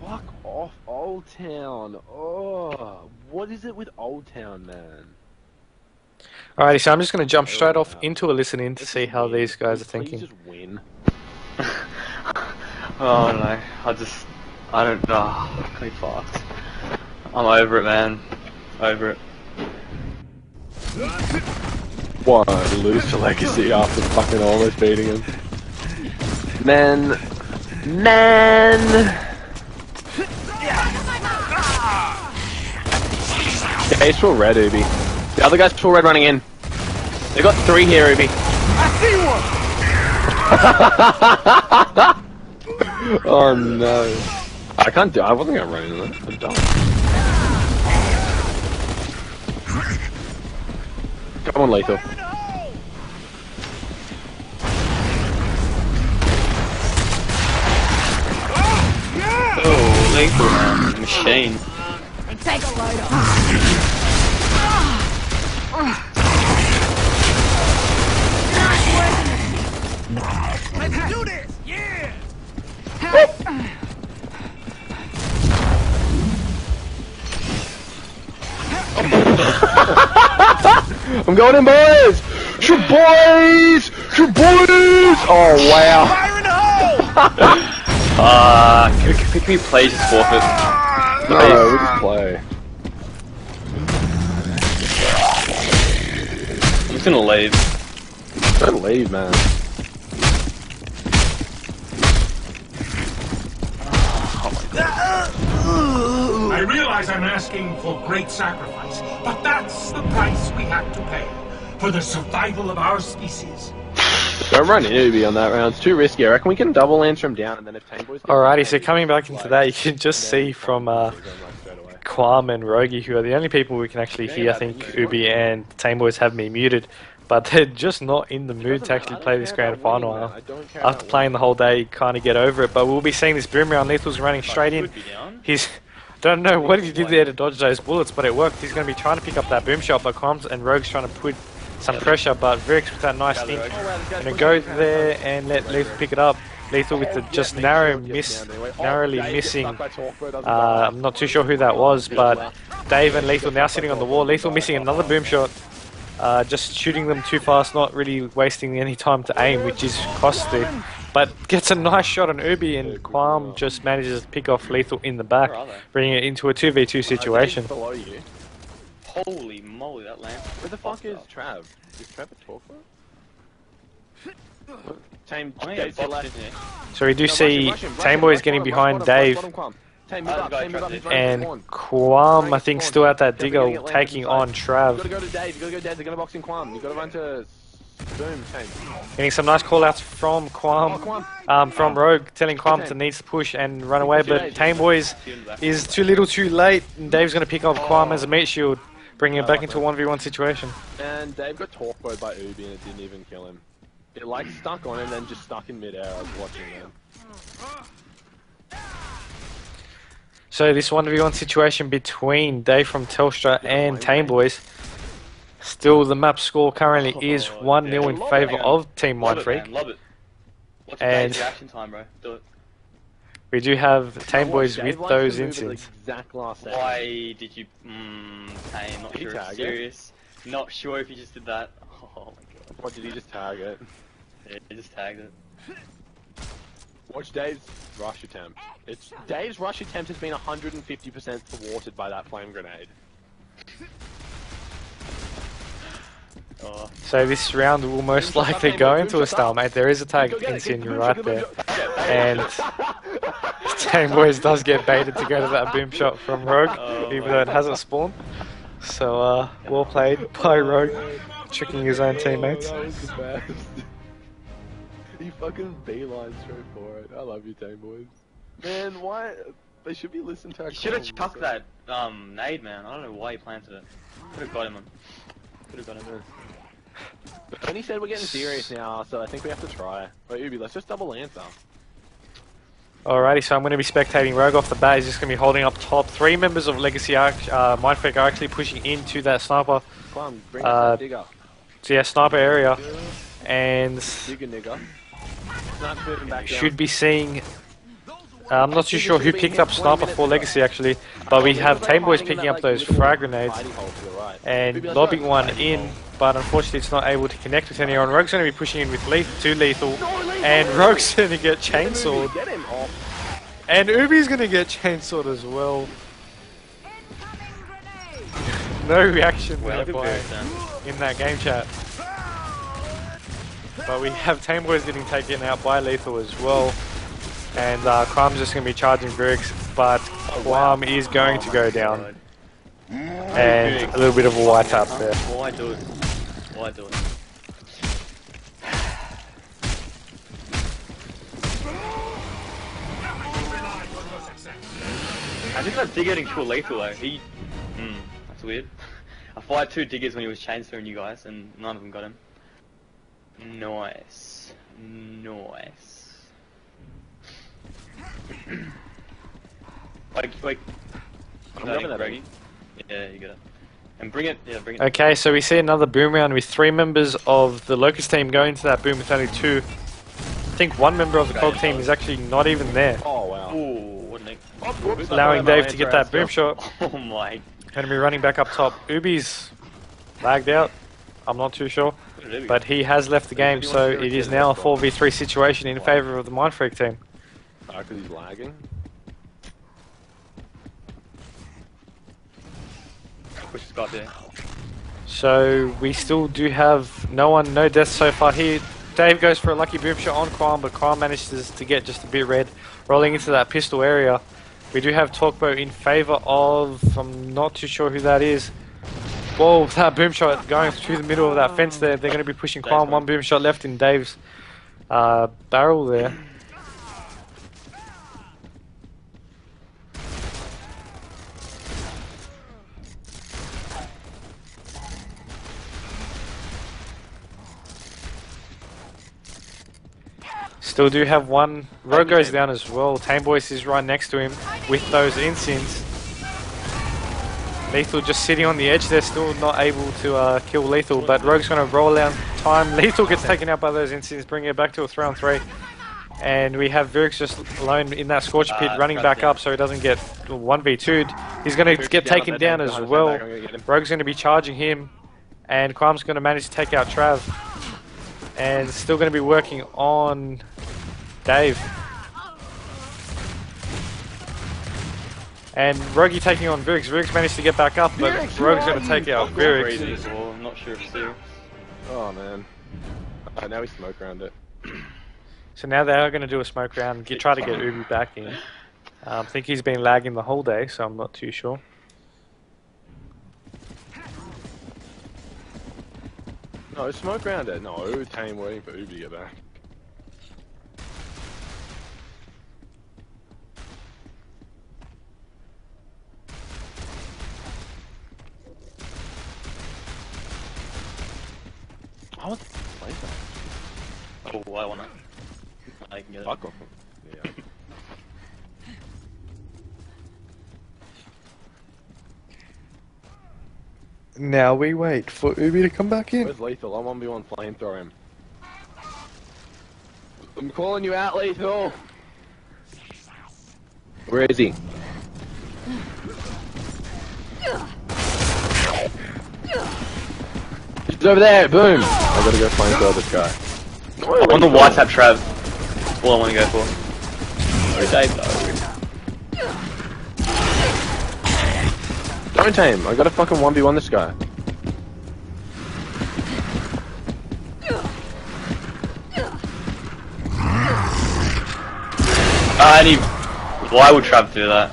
Fuck off, Old Town. Oh, what is it with Old Town, man? Alrighty, so I'm just going to jump straight off into a listen in to see how these guys are Please thinking. just win. Oh no, I don't know. Pretty fucked. I'm over it, man. Over it. Why lose to Legacy after fucking almost beating him? Man. Yeah, he's full red, Ubi. The other guy's full red running in. They got 3 here, Ubi. I see one! Oh no. I can't do I wasn't gonna run into that. I'm dumb. Come on, Lethal. Oh, lethal, man. Machine. Take a load off. Let's do this! Yeah! I'm going in, boys! Shoot, boys! Shoot, boys! Oh, wow. Fire in the hole! Can we play just forfeit? No, we just play. I'm just gonna leave. Don't leave, man. I realize I'm asking for great sacrifice, but that's the price we have to pay for the survival of our species. Don't run in Ubi on that round. It's too risky. I reckon we can double answer him down, and then if Taneboys... Alrighty, so coming back into that, you can just see from Quam and Rogi, who are the only people we can actually hear. I think Ubi and Tameboys have me muted, but they're just not in the mood to actually play this grand final. After playing the whole day, kind of get over it, but we'll be seeing this boom round. Lethal's running straight in. He's... Don't know what he did there to dodge those bullets, but it worked. He's going to be trying to pick up that boom shot, but Quam's and Rogue's trying to put some pressure, but Virix with that nice thing, going to go there and let Lethal pick it up. Lethal with the just narrowly missing, I'm not too sure who that was, but Dave and Lethal now sitting on the wall. Lethal missing another boom shot, just shooting them too fast, not really wasting any time to aim, which is costly. But gets a nice shot on Ubi, and Quam just manages to pick off Lethal in the back, bringing it into a 2v2 situation. Holy moly, that lamp. Where the fuck is Trav? Is Trav a talker? So we do see Tameboy is getting behind Dave, and Quam, I think, still at that digger, taking on Trav. You gotta go to Dave, you gotta go to Dave, they're gonna box in Quam. You gotta run to Boom, Tame. Getting some nice call-outs from Quam, from Rogue, telling Quam to needs to push and run away, but Tameboy is too little too late, and Dave's gonna pick up Quam as a meat shield, bringing it back into a 1v1 situation. And Dave got torpedoed by Ubi and it didn't even kill him. It like stuck on him, then just stuck in midair. I was watching them. So this 1v1 situation between Dave from Telstra and Tameboys. Still, the map score currently is 1-0 in favour of Team Mindfreak. Love it. What's and the reaction time, bro? Do it. We do have Tameboys with those incidents. Why did you... Tame, not sure if serious. Not sure if you just did that. Oh my god. What, did he just tag it? Yeah, he just tagged it. Watch Dave's rush attempt. Dave's rush attempt has been 150% thwarted by that flame grenade. So this round will most likely go into a stalemate. There is a tag insinuating right there. And Tameboys does get baited to go to that boom shot from Rogue, even though it hasn't spawned. So, well played by Rogue, tricking his own teammates. He fucking beeline straight for it. I love you, Tameboys. Man, why? They should be listening to our You should have chucked that nade, man. I don't know why he planted it. Could have got him. Could have got him. But Tony said we're getting serious now, so I think we have to try. Wait, Ubi, let's just double answer. Alrighty, so I'm going to be spectating Rogue off the bat. He's just going to be holding up top. 3 members of Legacy Mindfreak are actually pushing into that sniper. Come on, bring us that digger. So yeah, sniper area. And Digger nigger. Moving back down. Should be seeing... I'm not too sure who picked up sniper for Legacy actually, but we have Tameboys picking up those frag grenades and lobbing one in, but unfortunately it's not able to connect with anyone. Rogue's going to be pushing in with lethal, and Rogue's going to get chainsawed, and Ubi's going to get chainsawed as well. No reaction there in that game chat. But we have Tameboys getting taken out by Lethal as well. And Quam's just going to be charging Virix, but Quam is going to go down. And a little bit of a white tap there. Why do it? Why do it? I think that digger didn't kill Lethal though. That's weird. I fired 2 diggers when he was chainsawing you guys, and none of them got him. Nice. Nice. Like, I'm grabbing that, Reggie. Yeah, you got it. And bring it, bring it. Okay, so we see another boom round with 3 members of the Locust team going to that boom with only 2. I think 1 member of the COG team is actually not even there. Oh, wow. Ooh, what an egg. Allowing Dave to get that boom shot. Oh my. Going to be running back up top. Ubi's lagged out. I'm not too sure. But he has left the game, so it is now a 4v3 situation in favour of the Mindfreak team. Because he's lagging. Push Scott there. So we still do have no deaths so far here. Dave goes for a lucky boom shot on Quam, but Quam manages to get just a bit red, rolling into that pistol area. We do have Talkboat in favour of... I'm not too sure who that is. Whoa, that boom shot going through the middle of that fence there. They're going to be pushing Qualm. One boom shot left in Dave's barrel there. Still do have one. Rogue goes down as well. Tame Boys is right next to him with those Insins. Lethal just sitting on the edge. They're still not able to kill Lethal, but Rogue's going to roll down time. Lethal gets taken out by those Insins, bringing it back to a 3-on-3. And we have Virx just alone in that Scorch Pit, running back up so he doesn't get 1v2'd. He's going to get taken down as well. Rogue's going to be charging him, and Qualm's going to manage to take out Trav. And still going to be working on Dave. And Rogie taking on Virx. Virx managed to get back up, but Rogue's going to take out Virx. I'm not sure if so. Oh man. Alright, now we smoke around it. So now they are going to do a smoke round and try to get Ubi back in. I think he's been lagging the whole day, so I'm not too sure. No, smoke around it. No, Tame waiting for Ubi to get back. I want to play that. Oh, I wanna. I can get it. Fuck off. Yeah. Now we wait for Ubi to come back in. Where's Lethal? I'm 1v1 flamethrower him. I'm calling you out, Lethal! Where is he? He's over there! Boom! I gotta go flamethrower this guy. I want the white tap Trav. That's all I want to go for. Oh, Dave, no. Don't Tame! I gotta fucking 1v1 this guy. Why would Trav do that?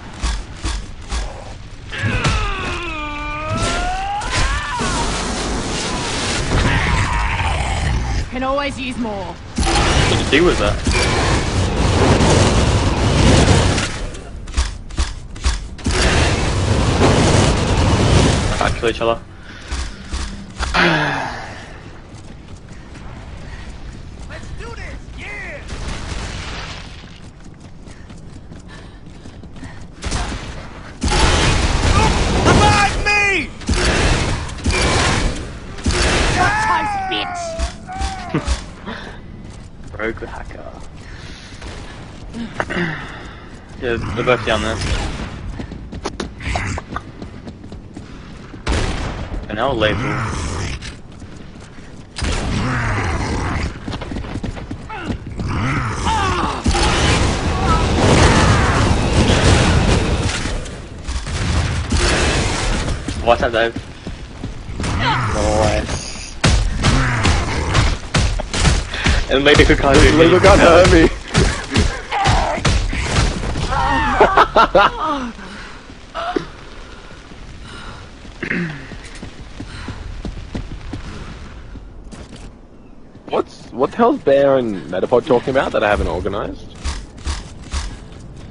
Can always use more. What did he was that? Can't kill each other. Let's do this, yeah! Revive me! Your toast, bitch! Rogue the hacker. Yeah, they're both down there. And now label. What's up, Dave? Nice. And maybe we can't do Lethal can't hurt me! What the hell's Bear and Metapod talking about that I haven't organised?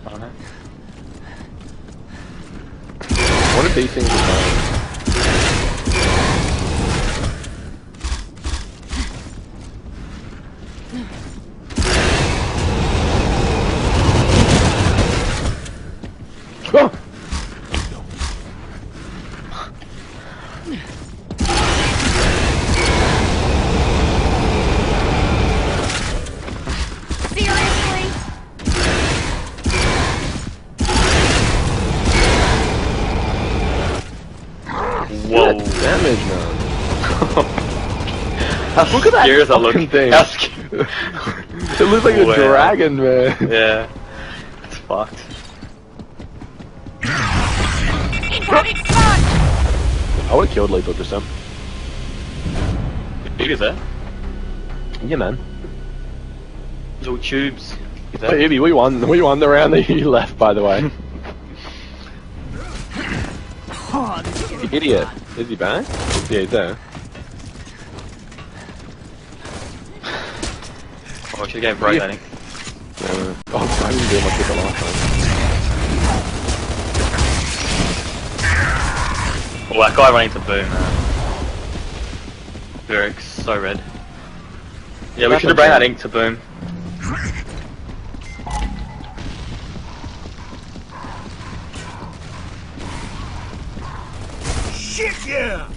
I don't know. What are these things about? Oh! Seriously? Whoa. Damage, man. Look at that fucking thing. How scary. It looks like a Wow. dragon, man. Yeah. It's fucked. Incoming stun! I would've killed Lethal just then. How big is that? Yeah, man. Little tubes. Is Hey, Evie, we won the round that you left, by the way. Idiot. Is he back? Yeah, he's there. Oh, I should have gave break, I think. Oh, I didn't do my kicker last time. Oh, that guy running to boom, man. Vyric's so red. Yeah, we should have brought that ink to boom. Shit, yeah!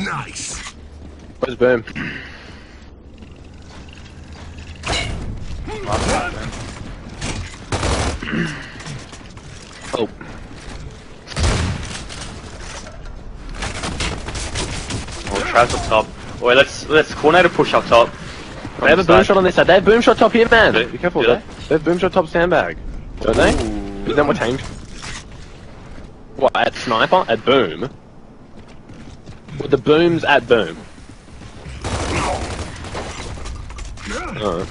Nice! Where's boom? Oh. Oh, Trav's up top. Wait, let's coordinate a push up top. They have a boom shot on this side. They have boom shot top here, man. Be careful. Do they? They have boom shot top sandbag. Don't they? Is that what team? What, at sniper? At boom? Well, the boom's at boom. Oh.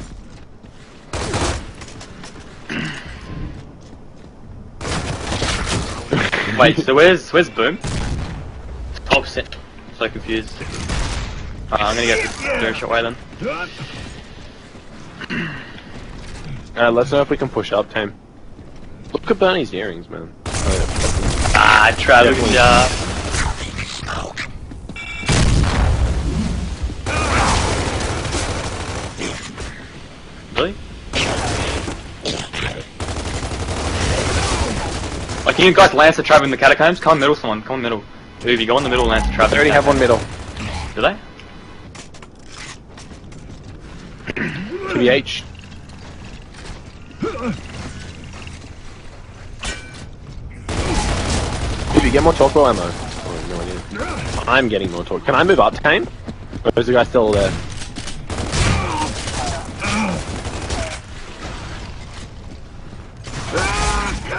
Wait, so where's boom? Top set. So confused. I'm gonna get this boom shot way then. Let's know if we can push up, team. Look at Bernie's earrings, man. Ah, Travis, yeah. Really? Like, can you guys lance the Trav in the catacombs? Come middle, someone. Come middle. Uvi, go in the middle, lance the Trav. They already have one middle. Do they? TBH. If you get more torque ammo. Oh, no idea. I'm getting more torque. Can I move up, Tame? Or is the guy still there?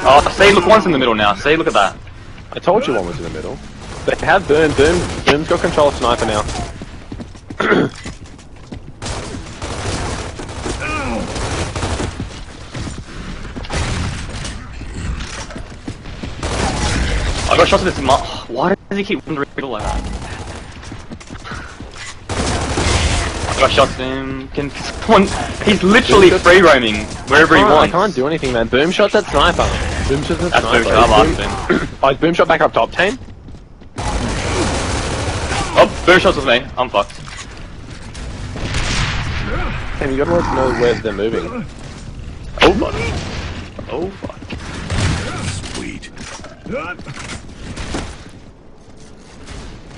Oh, see, look, one's in the middle now. See, look at that. I told you one was in the middle. They have boom. Boom's got control of sniper now. I got shots at this why does he keep wandering middle like that? I got shots at him. Can someone... He's literally free roaming wherever he wants. I can't do anything, man. Boom shot's at sniper. Boom shot's at That's sniper. boom shot, I'm after him. Oh, is boom shot back up top, Tame? Oh, boom shots with me. I'm fucked. Tame, you gotta let us know where they're moving. Oh fuck. Oh fuck. Sweet.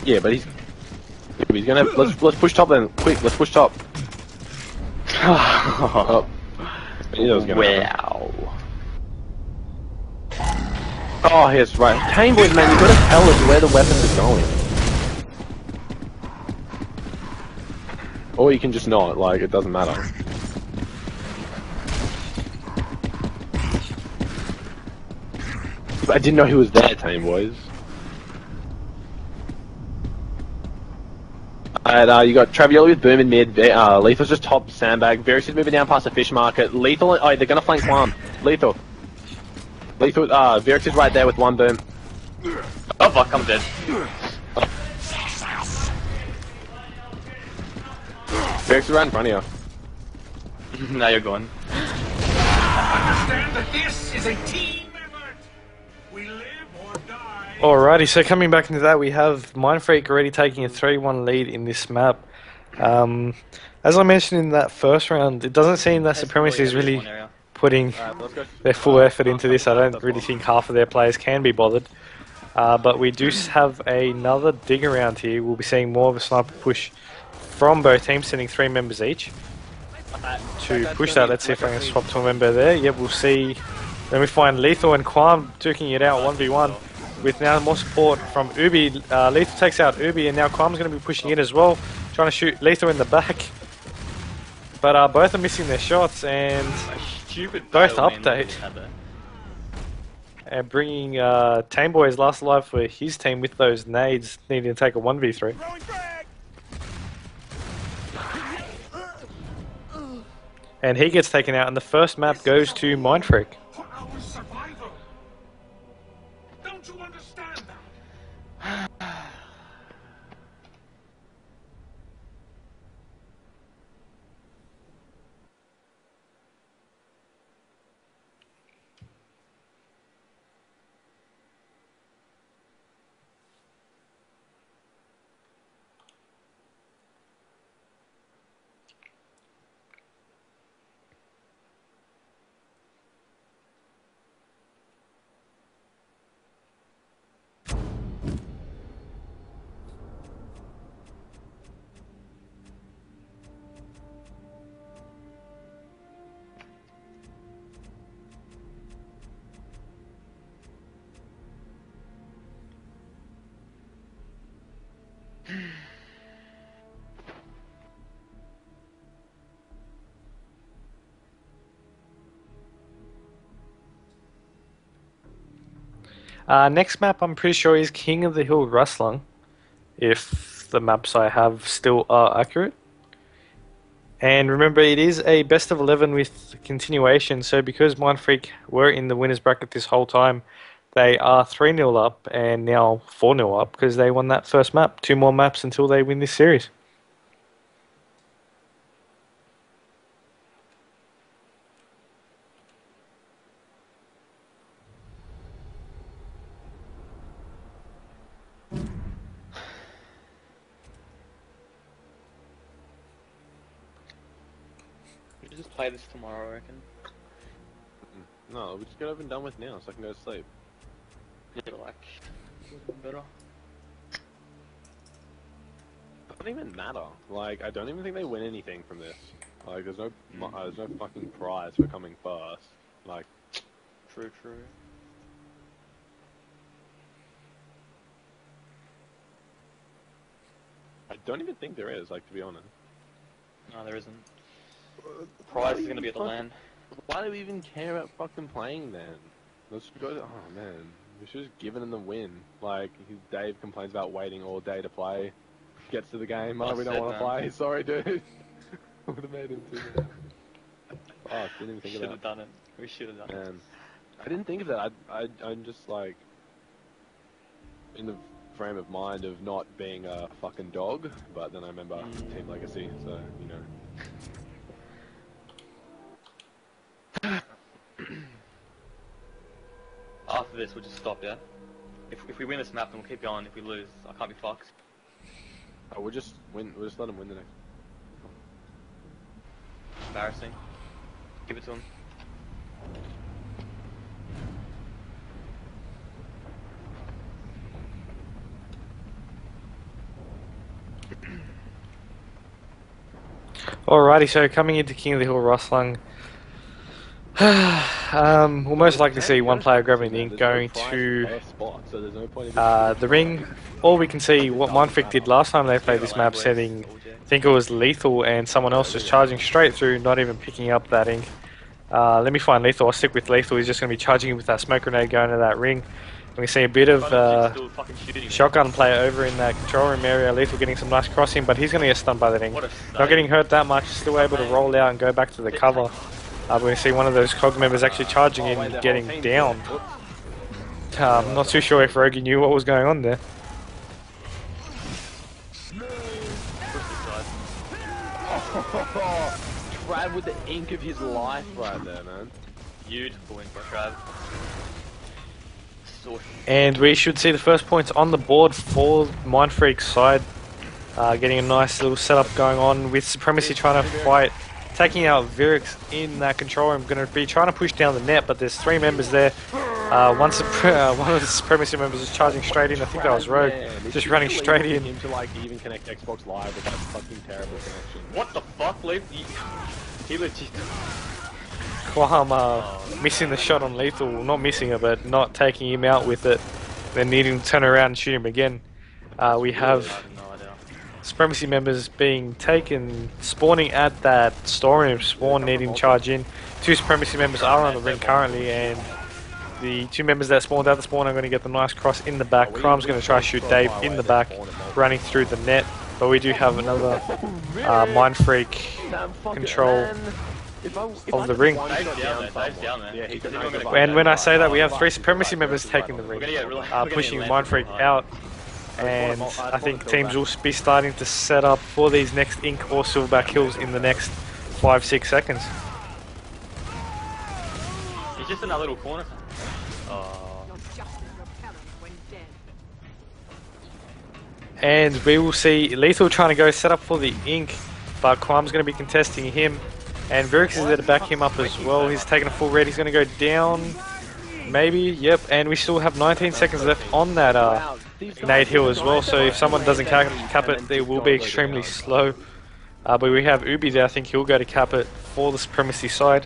Yeah, but he's gonna let's push top then. Quick, let's push top. Oh. I knew that was gonna happen. Oh, yes, right. Tame boys, man, you gotta tell us where the weapons are going. Or you can just not, like, it doesn't matter. But I didn't know he was there, Tame boys. Alright, you got Travioli with boom in mid, Lethal's just top sandbag, Varus is moving down past the fish market, Lethal, oh, they're gonna flank Quam. Lethal, Varus is right there with one boom. Oh fuck, I'm dead. Varus is right in front of you. Now you're gone. Understand that this is a team effort. We live or die. Alrighty, so coming back into that, we have Mindfreak already taking a 3-1 lead in this map. As I mentioned in that first round, it doesn't seem that Supremacy is really putting their full effort into this. I don't really think half of their players can be bothered. But we do have another dig around here. We'll be seeing more of a sniper push from both teams, sending 3 members each. To push that, let's see if I can swap to a member there. Yep, we'll see. Then we find Lethal and Quam duking it out 1v1 with now more support from Ubi. Lethal takes out Ubi and now Quam's going to be pushing in as well, trying to shoot Lethal in the back. But both are missing their shots and both update. And bringing Tame Boy's last alive for his team with those nades, needing to take a 1v3. And he gets taken out, and the first map goes to Mindfreak. Next map, I'm pretty sure, is King of the Hill Rustlung, if the maps I have still are accurate. And remember, it is a best of 11 with continuation, so because Mindfreak were in the winners bracket this whole time, they are 3-0 up and now 4-0 up because they won that first map. 2 more maps until they win this series. We should just play this tomorrow, I reckon. No, we just get over and done with now so I can go to sleep. Yeah, like, better. Doesn't even matter. Like, I don't even think they win anything from this. Like, there's no fucking prize for coming first. Like, True. I don't even think there is, like, to be honest. No, there isn't. The prize is gonna be at the LAN. Why do we even care about fucking playing then? Let's go to, oh man, we should have given him the win. Like, Dave complains about waiting all day to play. Gets to the game, oh, we don't want to play. Sorry, dude. Would have made him too mad. Oh, didn't even think of that. Should have done it. We should have done it. I didn't think of that. I'm just like in the frame of mind of not being a fucking dog, but then I remember Team Legacy, so you know. After this, we'll just stop, yeah? If we win this map, then we'll keep going. If we lose, I can't be fucked. Oh, we'll just win. We'll just let him win the next. Embarrassing. Give it to him. Alrighty, so coming into King of the Hill Rustlung, we'll most likely see one player grabbing the ink going to the ring. Or we can see what Mindfreak did last time they played this map, setting, I think it was Lethal, and someone else just charging straight through, not even picking up that ink. Let me find Lethal. I'll stick with Lethal. He's just going to be charging with that smoke grenade going to that ring. And we see a bit of shotgun play over in that control room area. Lethal getting some nice crossing, but he's going to get stunned by that ink. Not getting hurt that much, still able to roll out and go back to the cover. We see one of those COG members actually charging in and getting down. I'm not too sure if Rogi knew what was going on there. Trav with the ink of his life right there, man. Beautiful ink by Trav. And we should see the first points on the board for Mindfreak's side. Getting a nice little setup going on with Supremacy trying to fight, taking out Virix in that control room. Going to be trying to push down the net, but there's 3 members there. One of the Supremacy members is charging straight in. I think that was Rogue, just running straight in. Him to like even connect Xbox Live with that fucking terrible connection. What the fuck, Leaf? He legit. Quam missing the shot on Lethal, well, not missing it, but not taking him out with it. Then needing to turn around and shoot him again. We have Supremacy members being taken, spawning at that storeroom spawn, needing to charge in. 2 Supremacy members are on the ring currently, and the 2 members that spawned out the spawn are going to get the nice cross in the back. Crime's going to try to shoot Dave in the back, running through the net. But we do have another Mindfreak control of the ring. And when I say that, we have 3 Supremacy members taking the ring, pushing Mindfreak out. And I think teams will be starting to set up for these next Ink or Silverback kills in the next 5-6 seconds. He's just in that little corner. Oh. And we will see Lethal trying to go set up for the Ink, but Crime's going to be contesting him. And Virix is there to back him up as well. He's taking a full red. He's going to go down. Maybe, yep. And we still have 19 seconds left on that nade hill as well. So if someone doesn't cap it, they will be extremely slow. But we have Ubi there. I think he'll go to cap it for the Supremacy side.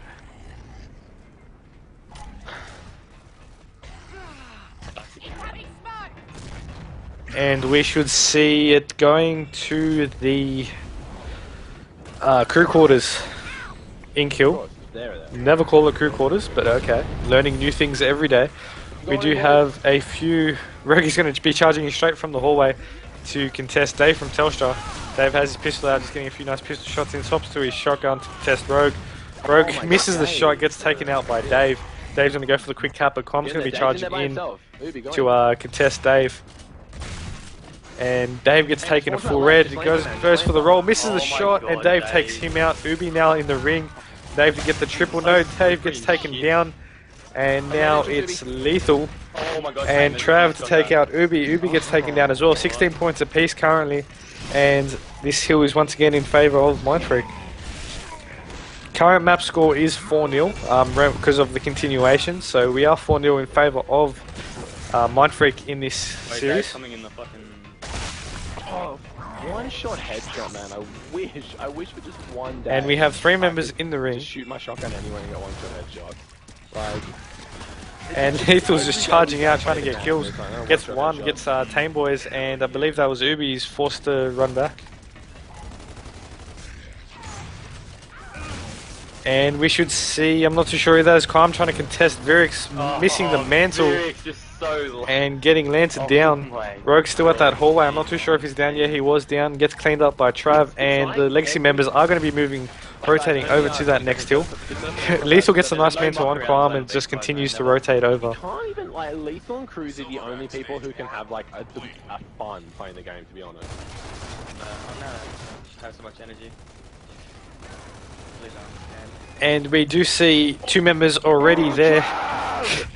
And we should see it going to the crew quarters. Ink hill. Never call it crew quarters, but okay. Learning new things every day. we do have a few... Rogue is going to be charging in straight from the hallway to contest Dave from Telstra. Dave has his pistol out, just getting a few nice pistol shots in, swaps to his shotgun to contest Rogue. Rogue misses the shot, gets taken out by Dave. Dave's going to go for the quick cap, but Com's going to be charging in to contest Dave. And Dave gets taken a full red, goes for the roll, misses the shot, and Dave takes him out. Ubi now in the ring. Dave to get the triple. No, Dave gets taken down. And now it's Lethal and Trav to take out Ubi. Ubi gets taken down as well. 16 points apiece currently. And this hill is once again in favour of Mindfreak. Current map score is 4-0 because of the continuation. So we are 4-0 in favour of Mindfreak in this series. Oh, one-shot headshot, man. I wish for just one day. And we have 3 members in the ring. Just shoot my shotgun anywhere and get one-shot headshot. Like, and Lethal's just charging out, trying to get kills. Gets one, gets Tame Boys, and I believe that was Ubi. He's forced to run back. And we should see, I'm not too sure who that is. Calm trying to contest Virix, missing the mantle and getting landed down. Rogue's still at that hallway. I'm not too sure if he's down yet. He was down, gets cleaned up by Trav, and the Legacy members are going to be moving, rotating over to that next hill. Lethal gets a nice mantle on Quam and just continues to rotate over. Can't even, like, Lethal and Cruz are the only people who can have, like, a fun playing the game, to be honest. Have so much energy. And we do see 2 members already there.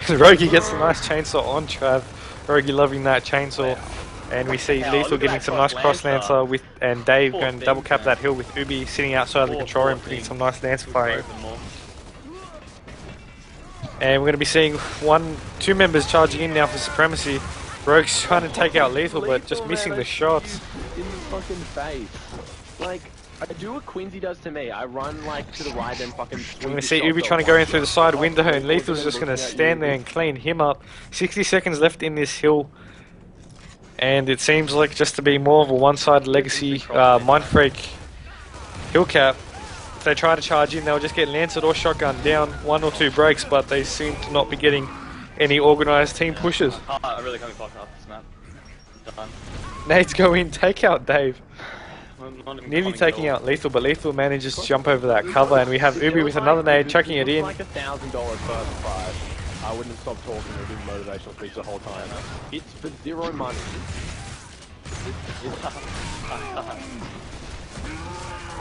Rogi gets a nice chainsaw on Trav. Rogi loving that chainsaw. And we see Lethal getting some nice cross lancer with, and Dave going to double cap that hill with Ubi sitting outside of the control room putting some nice lancer firing. And we're going to be seeing 2 members charging in now for Supremacy. Rogue's trying to take out Lethal but just missing the shots. In the fucking face. Like, I do what Quincy does to me. I run like to the right and fucking. We're going to see Ubi trying to go in through the side window, and Lethal's just going to stand there and clean him up. 60 seconds left in this hill, and it seems like just to be more of a one-sided Legacy Mindfreak hill cap. If they try to charge in, they'll just get lanced or shotgun down 1 or 2 breaks, but they seem to not be getting any organised team pushes. I really can't be fucking off this map. Done. Nades go in, take out Dave. Nearly taking out Lethal, but Lethal manages to jump over that cover, and we have Ubi with another nade, chucking it in. Like $1,000 first prize. I wouldn't have stopped talking or doing motivational speech the whole time. It's for 0 money.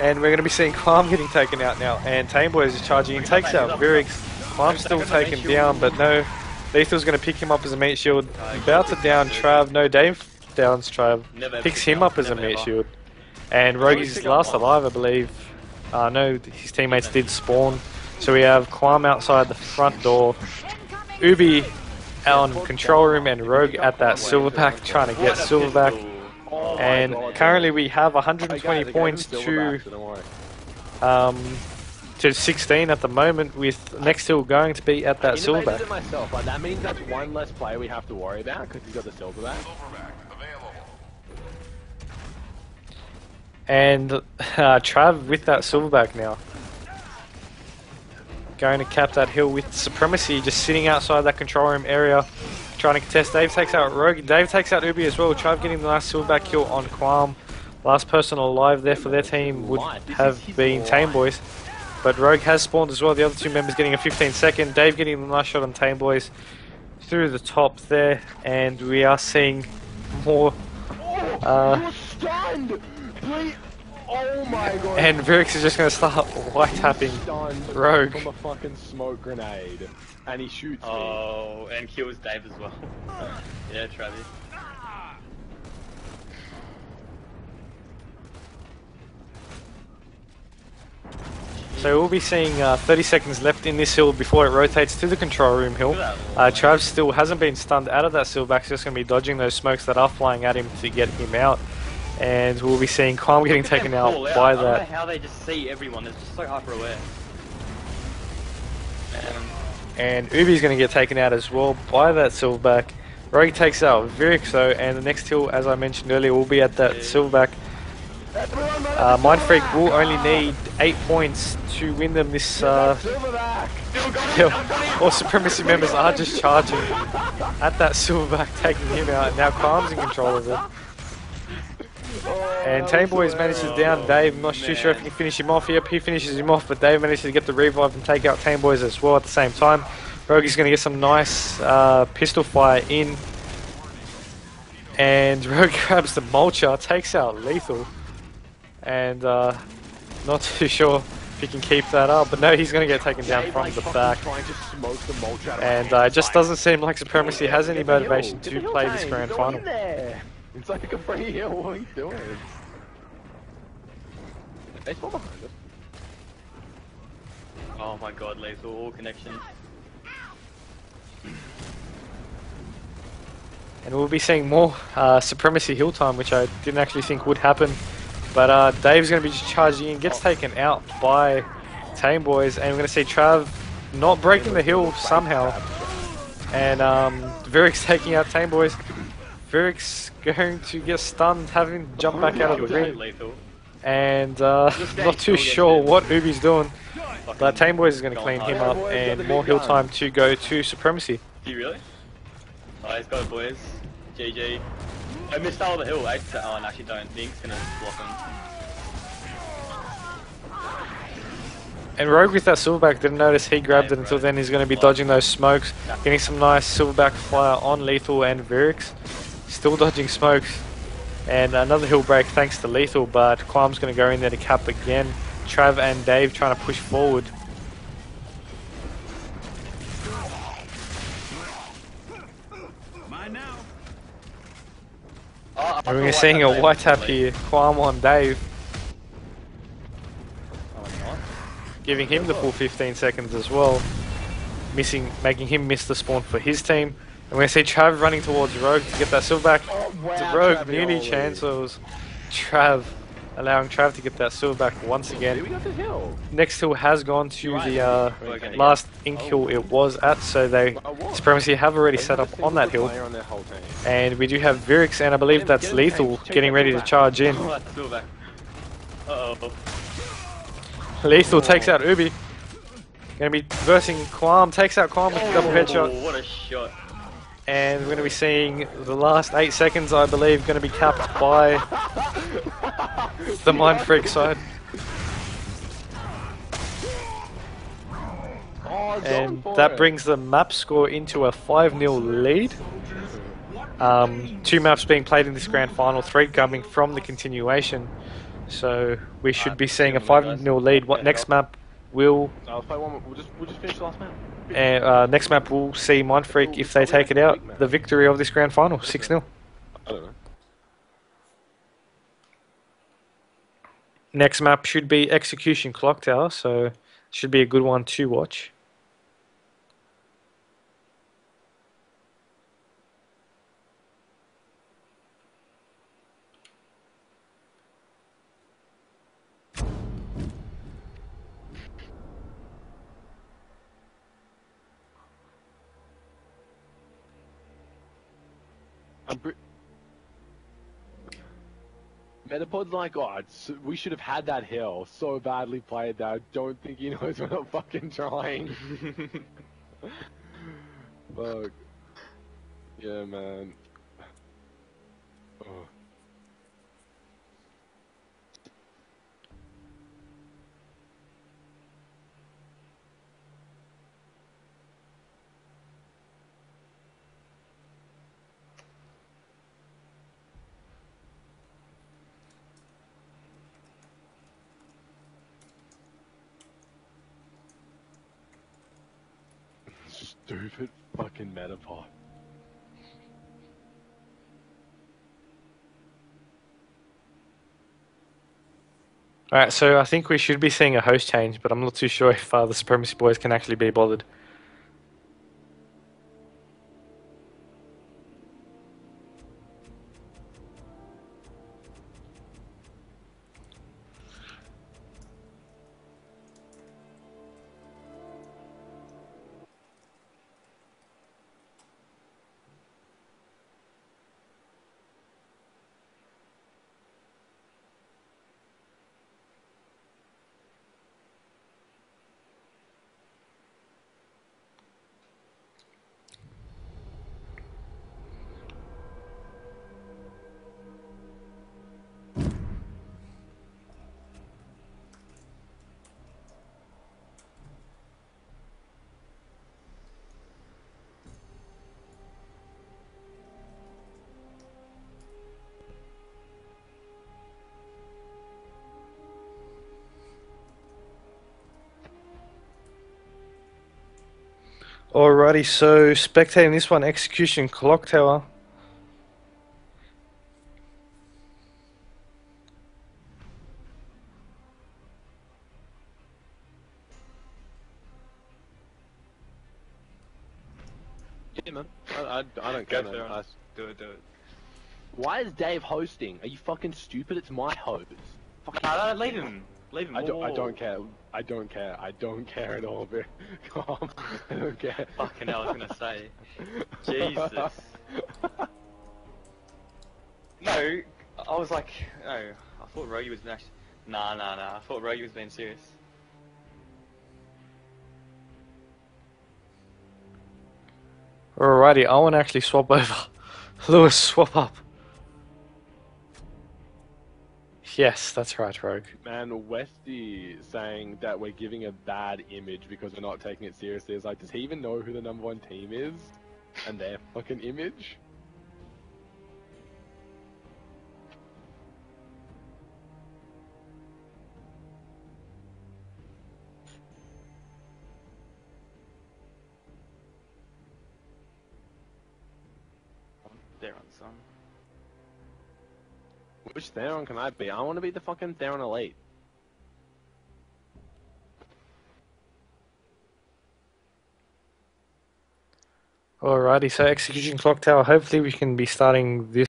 And we're going to be seeing Quam getting taken out now, and Tame Boys is charging in, takes out Virix. Quam's still taken down, but no, Lethal's going to pick him up as a meat shield. About to down Trav, no, Dave downs Trav, picks him up as a meat shield. And Rogi's last alive, I believe. No, his teammates did spawn. So we have Quam outside the front door, Ubi out on control room, and Rogue at that Silverback trying to get Silverback. And currently we have 120 points to 16 at the moment, with next hill going to be at that Silverback. Myself, like, that means that's 1 less player we have to worry about because he's got the Silverback. And Trav with that Silverback now. Going to cap that hill with Supremacy, just sitting outside that control room area, trying to contest. Dave takes out Rogue, Dave takes out Ubi as well. Trav getting the last Silverback kill on Quam. Last person alive there for their team would have been Tame Boys. But Rogue has spawned as well, the other 2 members getting a 15-second. Dave getting the nice shot on Tame Boys through the top there. And we are seeing more... Oh my god! And Virix is just going to start white tapping Rogue. From a fucking smoke grenade, and he shoots me. Oh, and kills Dave as well. Yeah, Travis. So we'll be seeing 30 seconds left in this hill before it rotates to the control room hill. Trav still hasn't been stunned out of that Silverback, he's just going to be dodging those smokes that are flying at him to get him out. And we'll be seeing Quam getting taken out by that. I don't know how they just see everyone, they're just so hyper aware. And Ubi's going to get taken out as well by that Silverback. Rogue takes out Virix though, and the next hill, as I mentioned earlier, will be at that Silverback. Mindfreak will only need 8 points to win them this silverback. All Supremacy members are just charging at that silverback, taking him out, and now Calm's in control of it. And Tame Boys manages down Dave. I'm not too sure if he can finish him off. Yep, he finishes him off, but Dave manages to get the revive and take out Tame Boys as well at the same time. Rogue is going to get some nice pistol fire in. And Rogue grabs the Mulcher, takes out Lethal. And not too sure if he can keep that up, but no, he's going to get taken down from the back. And it just doesn't seem like Supremacy has any motivation to play this grand final. It's like a free heal, what are you doing? They spawn behind us. Oh my god, Lethal, all connections. And we'll be seeing more Supremacy heal time, which I didn't actually think would happen. But Dave's going to be just charging in, gets taken out by Tame Boys, and we're going to see Trav not breaking the hill somehow. And Viric's taking out Tame Boys. Viric's going to get stunned, having jump back out of the ring. And not too sure what Ubi's doing. But Tame Boys is going to clean him up, and more heal time to go to Supremacy. Do you really? Oh, he's got it, boys. GG. I missed out on the hill, eh? Oh, no, actually don't. Link's gonna block him. And Rogue with that silverback didn't notice he grabbed it until then. He's going to be dodging those smokes, getting some nice silverback fire on Lethal and Virix. Still dodging smokes. And another hill break thanks to Lethal, but Qualm's going to go in there to cap again. Trav and Dave trying to push forward. And we're seeing a white tap here. Qualm on Dave. Giving him the full 15 seconds as well. Making him miss the spawn for his team. And we're going to see Trav running towards Rogue to get that silverback. Rogue nearly chancels Trav, allowing Trav to get that silverback once again. Next hill has gone to the last ink hill it was at, so they Supremacy have already set up on that hill. And we do have Virix, and I believe that's Lethal getting ready to charge in. Lethal takes out Ubi. Gonna be versing Qualm, takes out Qualm with a double headshot. What a shot. And we're going to be seeing the last 8 seconds, I believe, going to be capped by the Mind Freak side. And that brings the map score into a 5-0 lead. 2 maps being played in this grand final, 3 coming from the continuation. So we should be seeing a 5-0 lead. What next map will... We'll just finish the last map. And next map we'll see Mind Freak, if they take it out, the victory of this grand final, 6-0. I don't know. Next map should be Execution Clock Tower, so should be a good one to watch. Metapod's like, oh, we should have had that hill. So badly played that I don't think he knows we're not fucking trying. Fuck. Yeah, man. Oh. Stupid fucking Metapod. Alright, so I think we should be seeing a host change, but I'm not too sure if the Supremacy Boys can actually be bothered. Alrighty, so spectating this one, Execution Clock Tower. Yeah, man. I don't care, man. Do it. Why is Dave hosting? Are you fucking stupid? It's my host. No, leave him. Leave him. I don't care. I don't care. I don't care at all, bro. Calm. I don't care. Fucking hell, I was gonna say. Jesus. No, I was like, no, I thought Rogi was actually. Nah. I thought Rogi was being serious. Alrighty, I want to actually swap over. Lewis, swap up. Yes, that's right, Rogue. Man, Westy saying that we're giving a bad image because we're not taking it seriously. It's like, does he even know who the #1 team is? And their fucking image? Theron, son. Which Theron can I be? I want to be the fucking Theron Elite. Alrighty, so Execution Clock Tower, hopefully we can be starting this